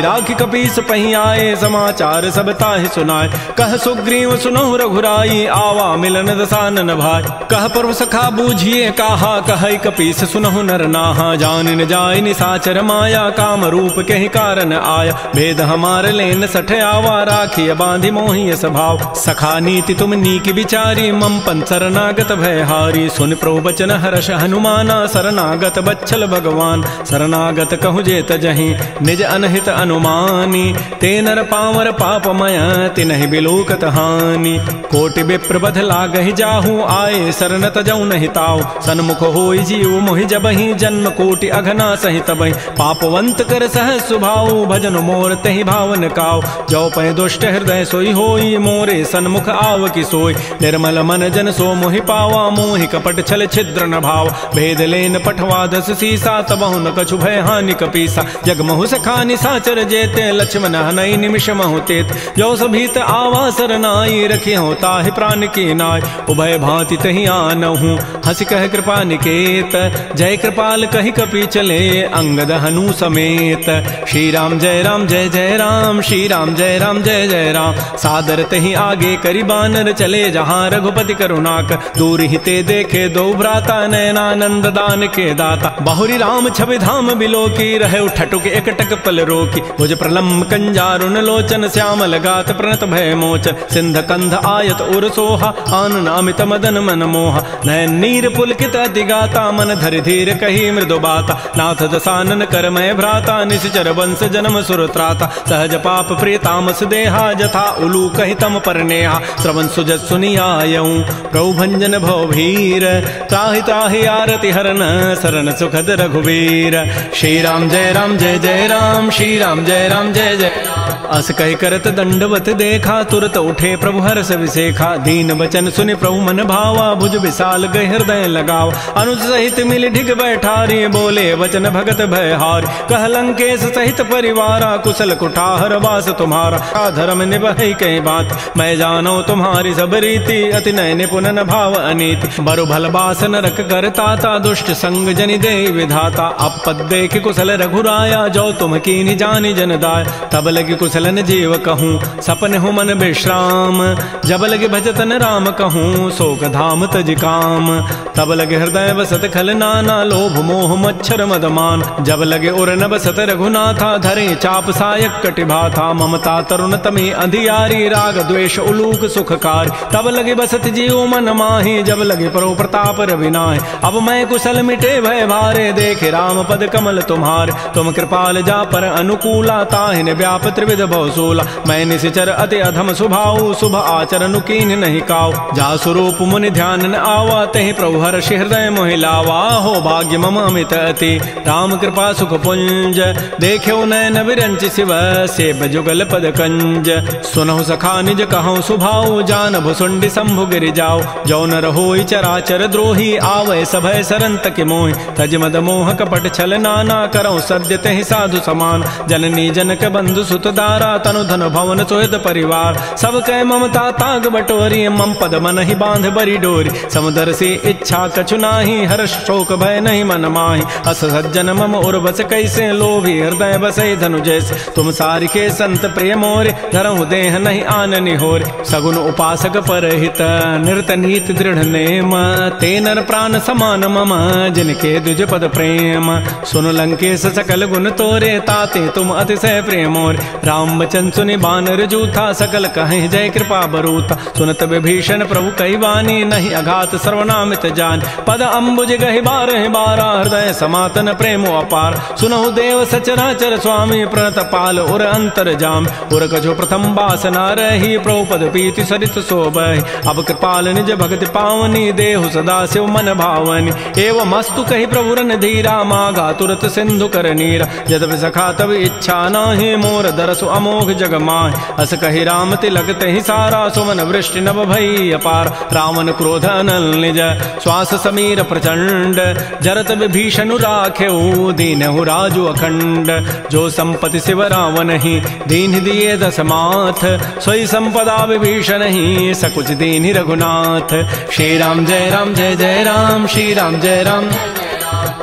राखी कपीस पही आए, समाचार सब ताहि सुनाए। कह सुग्रीव सुनहु रघुराई, आवा मिलन दसानन भाई। कह प्रभु सखा बूझिए काहा, कहि कपीस सुनहु नर नाहा। जान न जाय निसाचर माया, काम रूप के ही कारण आया। भेद हमार लेन सठ आवा, राखिय बांधि मोहि स्वभाव। सखा नीति तुम नीक विचारी, मम पन शरणागत भयहारी। सुन प्रभु बचन हर्ष हनुमाना, शरणागत बच्छल भगवान। शरणागत कहु जेत जहीं, निज अनहित अनुमानी। ते नर पावर पापमय, तिनहि बिलोकत हानि। कोटि विप्र बध लागहि जाहू, आए शरण तजौ नहीं ताऊ। सन्मुख होई जीव मोहि जबहि, जन्म कोटि अघना सहित बहि। पापवंत कर सह सुभाऊ, भजन मोर तहि भावन काऊ। जो पै दुष्ट हृदय सोई होई, मोरे सन्मुख आव की सोई। निर्मल मन जन सो मोहि पावा, मोहि कपट छल छिद्र न भाव। भेद लेन पठवा दस सीसा, तबहु न कछु भय हानि कपीसा। जगमहु सखा निसाचर जेते, लक्ष्मण हनई निमिष महु तेत। जो सभीत आवा सरनाई, रखी हो ताहि प्राण की नाय। उभय भांति तहि आनहु, हंस कह कृपा निकेत। जय कृपाल कहि कपि चले, अंगद हनु समेत। श्री राम जय राम जय जय राम, श्री राम जय राम जय जय राम। सादर तहि आगे करि बानर, चले जहाँ रघुपति करुणाकर। दूर हिते देखे दो भ्राता, नयनानंद दान के दाता। बहुरी राम छवि धाम बिलो की, रहे उठटुक एकटक पल रोकी। भुज प्रलम्ब कंजारुन लोचन, श्यामल गात प्रणत भय मोचन। सिंध कंध आयत उर सोहा, आनन अमित मदन मन मोहा। नयन नीर पुलकित अति गाता, मन धरि धीर कही मृदु बाता। नाथ दसानन कर मैं भ्राता, निश्चर वंश जन्म सुर त्राता। सहज पाप प्रिय तामस देहा, जथा उलू कहि तम पर नेहा। श्रवण सुजत सुनियायऊं, प्रभु भंजन भव भीर। त्राहि त्राहि आरति हरन, शरण सुखद रघुवीर। श्री राम जय राम जय जय राम, श्री राम जय राम जय जय राम। अस कहि करत दंडवत देखा, तुरत उठे प्रभु हर्ष विसेखा। दीन वचन सुनि प्रभु मन भावा, भुज विशाल गहि हृदय लगावा। अनुज सहित मिल ढिग बैठारी, बोले वचन भगत भयहारी। कह लंकेश सहित परिवारा, कुशल कुठार वास तुम्हारा। धर्म निभहि कई बात, मैं जानो तुम्हारी सब रीति। अति नय निपुण न भाव अनीति, बरु भल बास नरक करताता। दुष्ट संग जनि दे विधाता, अपद देख कुशल रघुराया। जो तुम कीनि जानि जन दाय, तब लगी कुशलन जीव कहूँ। सपन हूँ मन विश्राम, जब लगे भजतन राम कहूँ। शोक धाम तज काम, तब लगे हृदय बसत खल नाना। लोभ मोह मच्छर मदमान, जब लगे उर न बसत रघुनाथा। धरे चाप सायक कटिभाथा, ममता तरुण तमे अधियारी। राग द्वेष उलूक सुखकारी, तब लगे बसत जीव मन माही। जब लगे परो प्रताप रविनाय, अब मैं कुशल मिटे भय भारे। देखे राम पद कमल तुम्हारे, तुम कृपाल जा पर अनुकूला। ताहिन व्याप त्रिविध भवसूला, मैं निशिचर अति अधम स्वभाव। शुभ आचरण कीन नहीं काऊ, जा स्वरूप मुनि ध्यान न आवा। तहि प्रभु हर्ष हृदय मोहि लावा, हो भाग्य मम अमित अति। राम कृपा सुख पुंज, देख्यो नयन विरंच शिव। सेब जुगल पद कंज, सुनहु सखा निज कहूँ सुभाऊ। जान भुसुंडि शंभु गिरि जाओ, जो न रहोई चराचर द्रोही। आवै सभय सरन तकि मोहि, तज मद मोह कपट छल नाना। करौ सद्य तहि साधु समान, जननी जनक बंधु सुत दारा। तनु धन भवन सुहृद परिवार, सब कै ममता ताग बटोरी। मम पद मन ही बांध बरी डोरी, समुदर से इच्छा कछु नाही। हर्ष शोक भय नहीं मन माही, अस सज्जन मम उर बस कैसे। लोभी हृदय बसै धनु जैसे, तुम सारिके संत प्रिय मोरे। धरहु देह नहीं आननि होरे, सगुन उपासक परहित। निरत नीति दृढ़ नेम, ते नर प्राण समान मम। जिनके द्विज पद प्रेम, सुन लंकेश सकल गुण तोरे। ताते तुम अतिशय प्रेम मोरे, राम वचन सुनि बानर जूथा। सकल कहें जय कृपा बरूथा, सुनत विभीषण प्रभु कई वानी। नहीं अघात सर्वनामित जान, पद अम्बुज गहि बारहि बारा। हृदय समातन प्रेम अपार, सुनहु देव सचराचर स्वामी। प्रणत पाल उर अंतर जाम, उर कछो प्रथम बासना रही। प्रभु पद पीति सरित शोभहि, अब कृपाल निज भगति पावनी। देहु सदा शिव मन भावनी, एवं मस्तु कहि प्रभु रन धीरा। मागा तुरत सिंधु कर नीरा, यद्यपि सखा तब इच्छा नाही। मोर दरसु अमोघ जग माहि। अस कहि राम तिलक तहि सारा, सुमन वृष्टि नभ भई अपार। रावण क्रोध अनल निज, श्वास समीर प्रचंड। जरत विभीषण राखेऊ, दीनहु राजु अखंड। जो संपत्ति शिव रावण ही, दीन दिए दस माथ। सोई संपदा विभीषण ही, सकुच दीन रघुनाथ। श्री राम जय राम जय जय राम, श्री राम जय राम।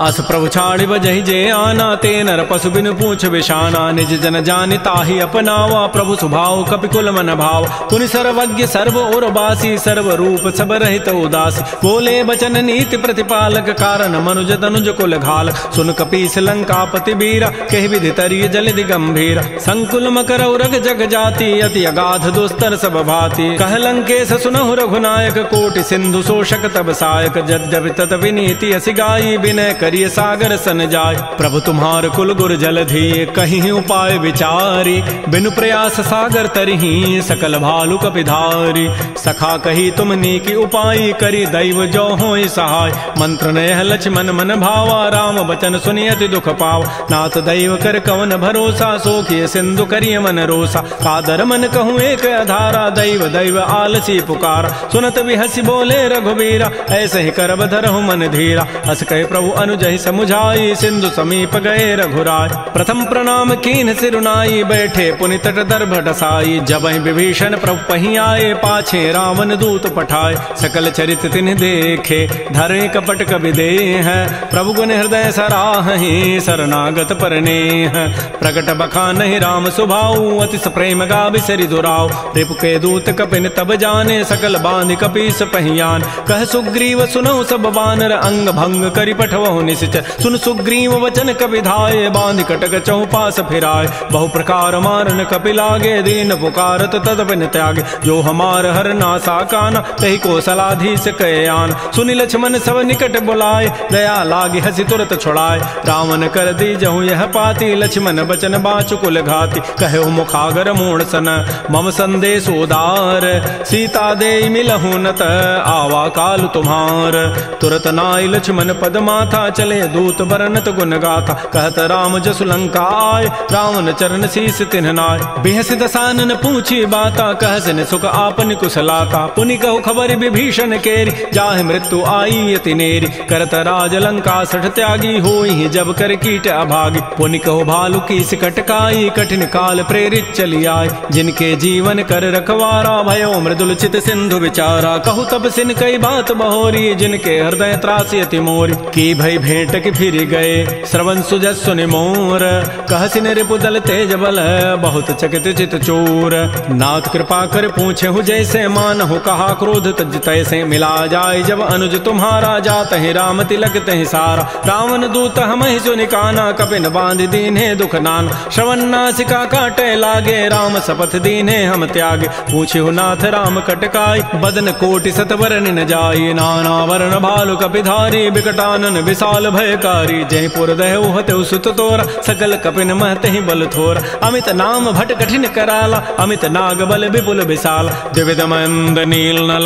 अस प्रभु छाड़ि बजहि जे आना, ते नर पशु बिनु पूछ बिशाना। निज जन जानि ताहि अपनावा, प्रभु स्वभाव कपिकुल मन भाव। पुनि सर्वज्ञ सर्व उर्वासी, सर्व रूप सब रहित उदासी। बोले बचन नीति प्रतिपालक, कारण मनुज तनुज कुल घाल। सुन कपीस लंकापति बीरा, कहि विधि तरिय जलधि गंभीर। संकुल मकर उरग जग जाति, अति अगाध दुस्तर सब भाति। कह लंकेश सुनहु रघुनायक, कोटि सिंधु शोषक तब सायक। यद्यपि तदपि नीति असि गाई, विनय करिय सागर सन जाय। प्रभु तुम्हार कुल गुर जलधि, कहीं उपाय विचारी। बिनु प्रयास सागर तरही, सकल भालु कपिधारी। सखा कही तुम नीकी उपाय, करी दैव जो होय सहाय। मंत्र नयह लक्ष्मण मन भावा, राम बचन सुनियति दुख पाव। नाथ दैव कर कवन भरोसा, सोखिय सिंधु करिय मन रोसा। कादर मन कहूँ एक आधारा, दैव दैव आलसी पुकार। सुनत बिहसी बोले रघुबीरा, ऐसे ही करब धरहु मन धीरा। हस कहे प्रभु अनुजहि समुझाई, सिंधु समीप गए रघुराय। प्रथम प्रणाम कीन सिरुनाई, बैठे पुनि तट दर्भ डसाई। जबहि विभीषण प्रभु पहि आए, पाछे रावण दूत पठाए। सकल चरित तिन्हि देखे, धरे कपट कबि देह। प्रभु गुण हृदय सराहि, शरणागत परनेह। प्रगट बखानहि राम सुभाऊ, अतिस प्रेम गावि सरि दुराऊ। रिपु के दूत कपिन तब जाने, सकल बांधि कपीस पहियान। कह सुग्रीव सुनहु सब बानर, अंग भंग करि पठवहु निश्चर। सुन सुग्रीव वचन कपि धाये, बांधि कटक चहुपास फिराय। बहु प्रकार मारन कपि लागे, दीन पुकारत तदपिन त्यागे। जो हमार हर नासा काना, तहि कौशलाधीश कहे आन। सुनि लक्ष्मण सब निकट बुलाए, दया लागी हसी तुरत छुड़ाए। रावण कर दीजहु यह पाती, लक्ष्मण बचन बाचु कुल घाती। कहे मुखागर मूढ़ सन, मम संदेश उदार। सीता दे मिलहु नत, आवा काल तुम्हार। तुरत नाई लक्ष्मण पद माथा, चले दूत बरनत गुण गाथा। कहत राम जसु लंका आय, रावण चरण शीस तिन्ह नाय। बिहस दसानन पूछी बाता, कहसन सुख आपन कुशलाता। पुनि कहु खबर विभीषण केरी, जाहि मृत्यु आई अति नेरी। करत राज लंका सठ त्यागी, होई जब कर कीट अभागी। पुनि कहु भालु कीस कटकाई, कठिन काल प्रेरित चली आय। जिनके जीवन कर रखवारा, भयो मृदुल चित सिंधु विचारा। कहु तब सिन कई बात बहोरी, जिनके हृदय त्रासी अति मोरी। की भई भेंट की फिर गए, श्रवण सुजस सुनि मोर। कहसिन रिपु दल तेज बल, बहुत चकित चित चोर। नाथ कृपा कर पूछे हु जैसे, मानहु कहा क्रोध तज तैसे। मिला जाय जब अनुज तुम्हारा, जात ही राम तिलक तहि सारा। रावण दूत हमहि सुनि काना, कपिन बांधि दीन्हे दुख नान। श्रवण नासिका काटे लागे, राम शपथ दीन्हे हम त्यागे। पूछे हु नाथ राम कटकाई, बदन कोटि सतवर न जाई। नाना वर्ण भालु कपिधारी, विकटानन विशाल भयकारी। जयपुर दहु हतु सुत तोरा, सकल कपिन महतहि बल थोरा। अमित नाम भट कठिन कराला, अमित नाग बल विपुल विशाल। द्विविध मंद नील नल,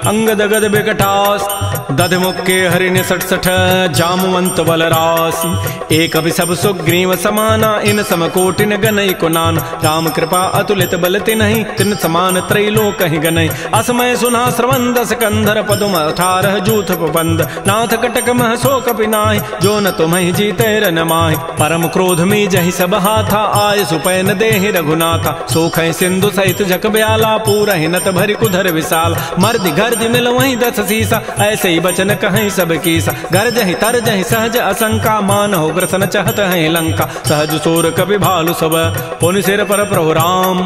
अंगद गद विकटास। दध मुक्के हरिण सठ सठ, जामवंत बल रास। एक अभि सब सुग्रीव समाना, इन सम कोटिन गनई कुनान। राम कृपा अतुलित बल तिन्हि, तिन समान त्रैलोक कहि गनई। असमय सुना श्रवण दस कंधर, पदुम 18 जूथ बंद। नाथ कटक मह सो कपि नाहि, जो न तुम्हि जीते रन माहि। परम क्रोध में जहि सब हाथा, आय सुपैन देहि रघुनाथा। सोखै सिंधु सहित जग ब्याला, पूरहि नत भरि कुधर विशाल। मर्दि गर्दि मिल वहीं 10 सीसा, ऐसे ही बचन कहीं सब कीसा। गरजहि तरजहि सहज असंका, मानहु ग्रसन चहत है लंका। सहज सूर कपि भालु सब, पुनि सिर पर प्रभु राम।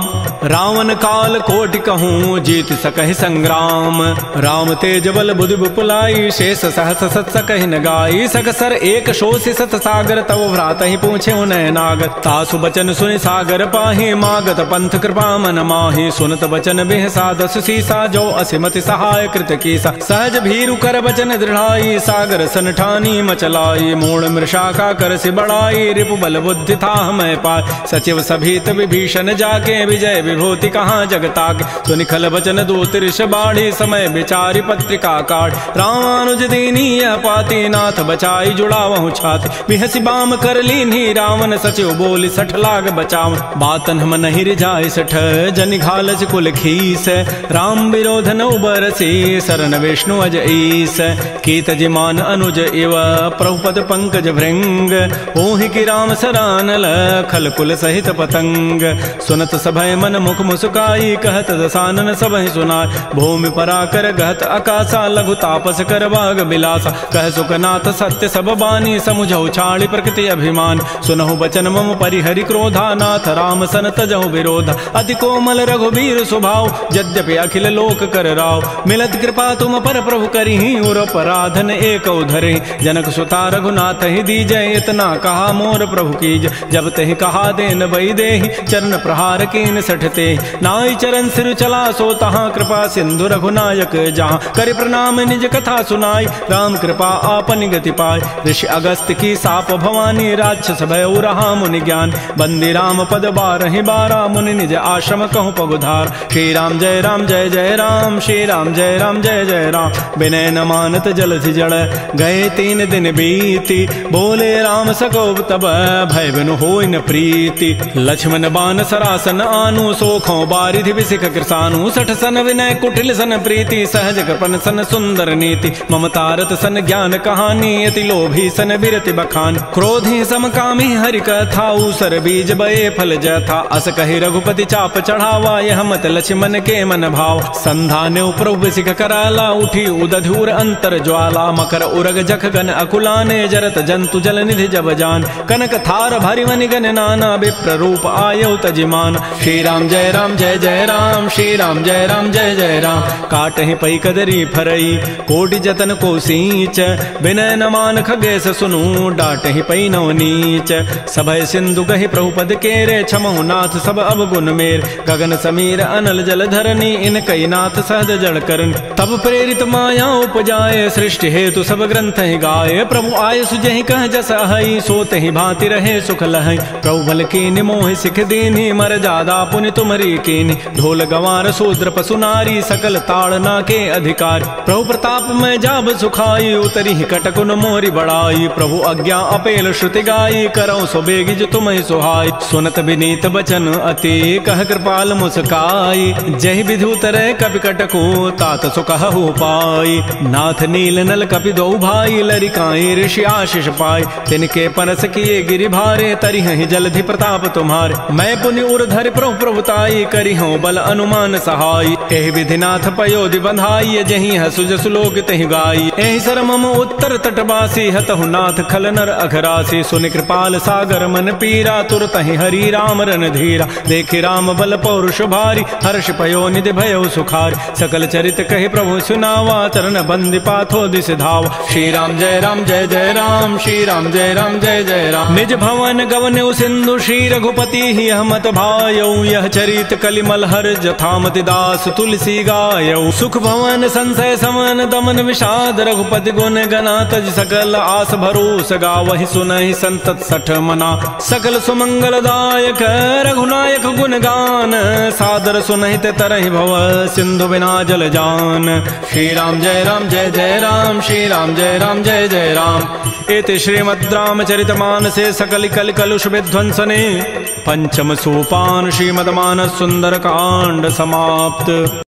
रावण काल कोटि कहूँ, जीत सकहि संग्राम। राम तेज बल बुद्धि विपुलाई, शेष सहस सत सकहि न गाई। सकसर एक शोषि सत सागर, तव भ्रात ही पूछे उन्हें नागर। तासु बचन सुनि सागर पाहि, मागत पंथ कृपा मन माहि। सुनत बचन बिहसा 10 सीसा, जो असिमति सहाय कृत कीसा। सहज भीरु कर बचन दृढ़ाई, सागर सन ठानी मचलाई। मूढ़ मृषा का कर सि बढ़ाई, रिपु बल बुद्धि था मैं पाय। सचिव सभीत विभीषण जाके, विजय विभूति कहाँ जगताके। सुनिखल बचन दूत ऋष बाढ़ी, समय विचारि पत्रिका काढ़। रामानुज दीनी यह पाती, नाथ बचा बचाई जुड़ावहु छाति। बिहसी बाम कर लीन्ही रावण सचिव बोली 60 लाग बचाव। बातन हम नहीं रिझाई 60 जनि घालस कुल खीस। राम विरोध न उबरसी शरण विष्णु अज ईस। कीत जिमान अनुज इव प्रभुपद पंकज भृंग। ओहि की राम सरानल खल कुल सहित पतंग। सुनत सभय मन मुख मुस्काई कहत दसानन सबहि सुनाय। भूमि पराकर गहत आकाशा लघु तापस कर बाग बिलासा। कह सुखनाथ सत्य सब बानी समुझौ छाड़ी प्रकृति अभिमान। सुनहु बचन मम परिहरि क्रोधा नाथ राम सन तजहु विरोधा। अति कोमल रघुबीर स्वभाव यद्यपि अखिल लोक कर राव। मिलत कृपा तुम पर प्रभु करिहि उर पराधन एक उधरे। जनक सुता रघुनाथ ही दीजय इतना कहा मोर प्रभु कीज। जब तहि कहा देन बई देहि चरण प्रहार कीन सठते। नाई चरण सिर चला सो तहाँ कृपा सिंधु रघुनायक जहाँ। कर प्रणाम निज कथा सुनाई राम कृपा आपन गति पाय। ऋषि अगस्त की साप भवानी राक्षस भय रहा मुनि ज्ञान। बंदी राम पद 12 12 मुनि निज आश्रम कहूँ पगुधार। श्री राम जय राम जय जय राम। श्री राम जय राम जय जय राम। विनय न मानत जलधि जड़ गए 3 दिन बीती। बोले राम सकोब तब भय बिनु होई न प्रीति। लक्ष्मण बान सरासन आनु सोखों बारिधि विसिख कृसानु। 60 सन विनय कुटिल सन प्रीति सहज कृपन सन सुंदर नीति। ममतारत सन ज्ञान कहानी अति लोभी सन बिरति बखान। क्रोधी समकामी हरि कथा उसर बीज बये फल जथा। अस कहि रघुपति चाप चढ़ावा यह मत लक्ष्मण के मन भाव। संधाने प्रभु सिख कराला उठी उदधूर अंतर ज्वाला। मकर उरग जख गन अकुलाने जरत जंतु जल निधि जब जान। कनक थार भरि मनि गन नाना विप्र रूप आयौ तजिमान। श्री राम जय राम जय जय राम। श्री राम जय राम जय जय राम। काटहि पई कदरी फरई कोटि जतन को सींच। विनय न मान खगेश सुनु डाटहि पई नव नीच। सभय सिंधु गहि प्रभुपद केरे क्षमहु नाथ सब अवगुण मेर। गगन समीर अनल जल धरनी इन कई नाथ सहज जड़ करन। तब प्रेरित माया उपजाए सृष्टि हेतु सब ग्रंथ ही गाये। प्रभु आय सुजहि कह जस अहई सोते ही भांति रहे सुख लहई। प्रभु बल कीनि मोह सिख दीन्ही मर जादा पुनि तुमरी कीनि। ढोल गंवार शूद्र पशु नारी सकल ताड़ना के अधिकार। प्रभु प्रताप में जाब सुखाई उतरी कटकुन मोरी बड़ाई। प्रभु आज्ञा अपेल श्रुति गाई करौ सो बेगिज तुम्हि सुहाई। सुनत विनीत बचन अति कह कृपाल मुस्काई। जहि विधि उतरै कपि कटको तात सुकहु पाई। नाथ नील नल कपि दो भाई लरिकाई ऋषि आशीष पाई। तिनके परस किए गिरि भारे तरिहहि जलधि प्रताप तुम्हारे। मैं पुनि उर धरि प्रभु प्रभुताई करिहु बल अनुमान सहाय। एहि विधि नाथ पयोधि बंधाई जहि हसु जसु लोक तहि गाई। एहि सर मम उत्तर तटवासी हतहु नाथ खल नर अघरासी। सुनि कृपाल सागर मन पीरा तुरतहि हरि राम रन धीरा। देखि राम बल पौरुष भारी हर्ष पयो निधि भयो सुखार। सकल चरित कहि प्रभु सुनावा चरण बंदि पाथो दिस धावा। श्री राम जय राम जय जय राम। श्री राम जय राम जय जय राम। निज भवन गवन्यु सिंधु श्री रघुपति ही हमत भायौ। यह चरित कलिमल हर जथामति दास तुलसी गायौ। सुख भवन संशय समन दमन विषाद रघुपति गुण गना तज सकल आस भरोस गावहि सुनहि संतत 60 मना। सकल सुमंगल दायक रघुनायक गुण गान सादर सुनहि ते तरहि भव सिंधु बिना जल जान। श्री राम जय राम जय जय राम। श्री राम जय राम जय जय राम। इति श्रीमद् रामचरितमानसे सकल कल कलुष विध्वंसने पंचम सोपान श्रीमद् मानस सुंदर कांड समाप्त।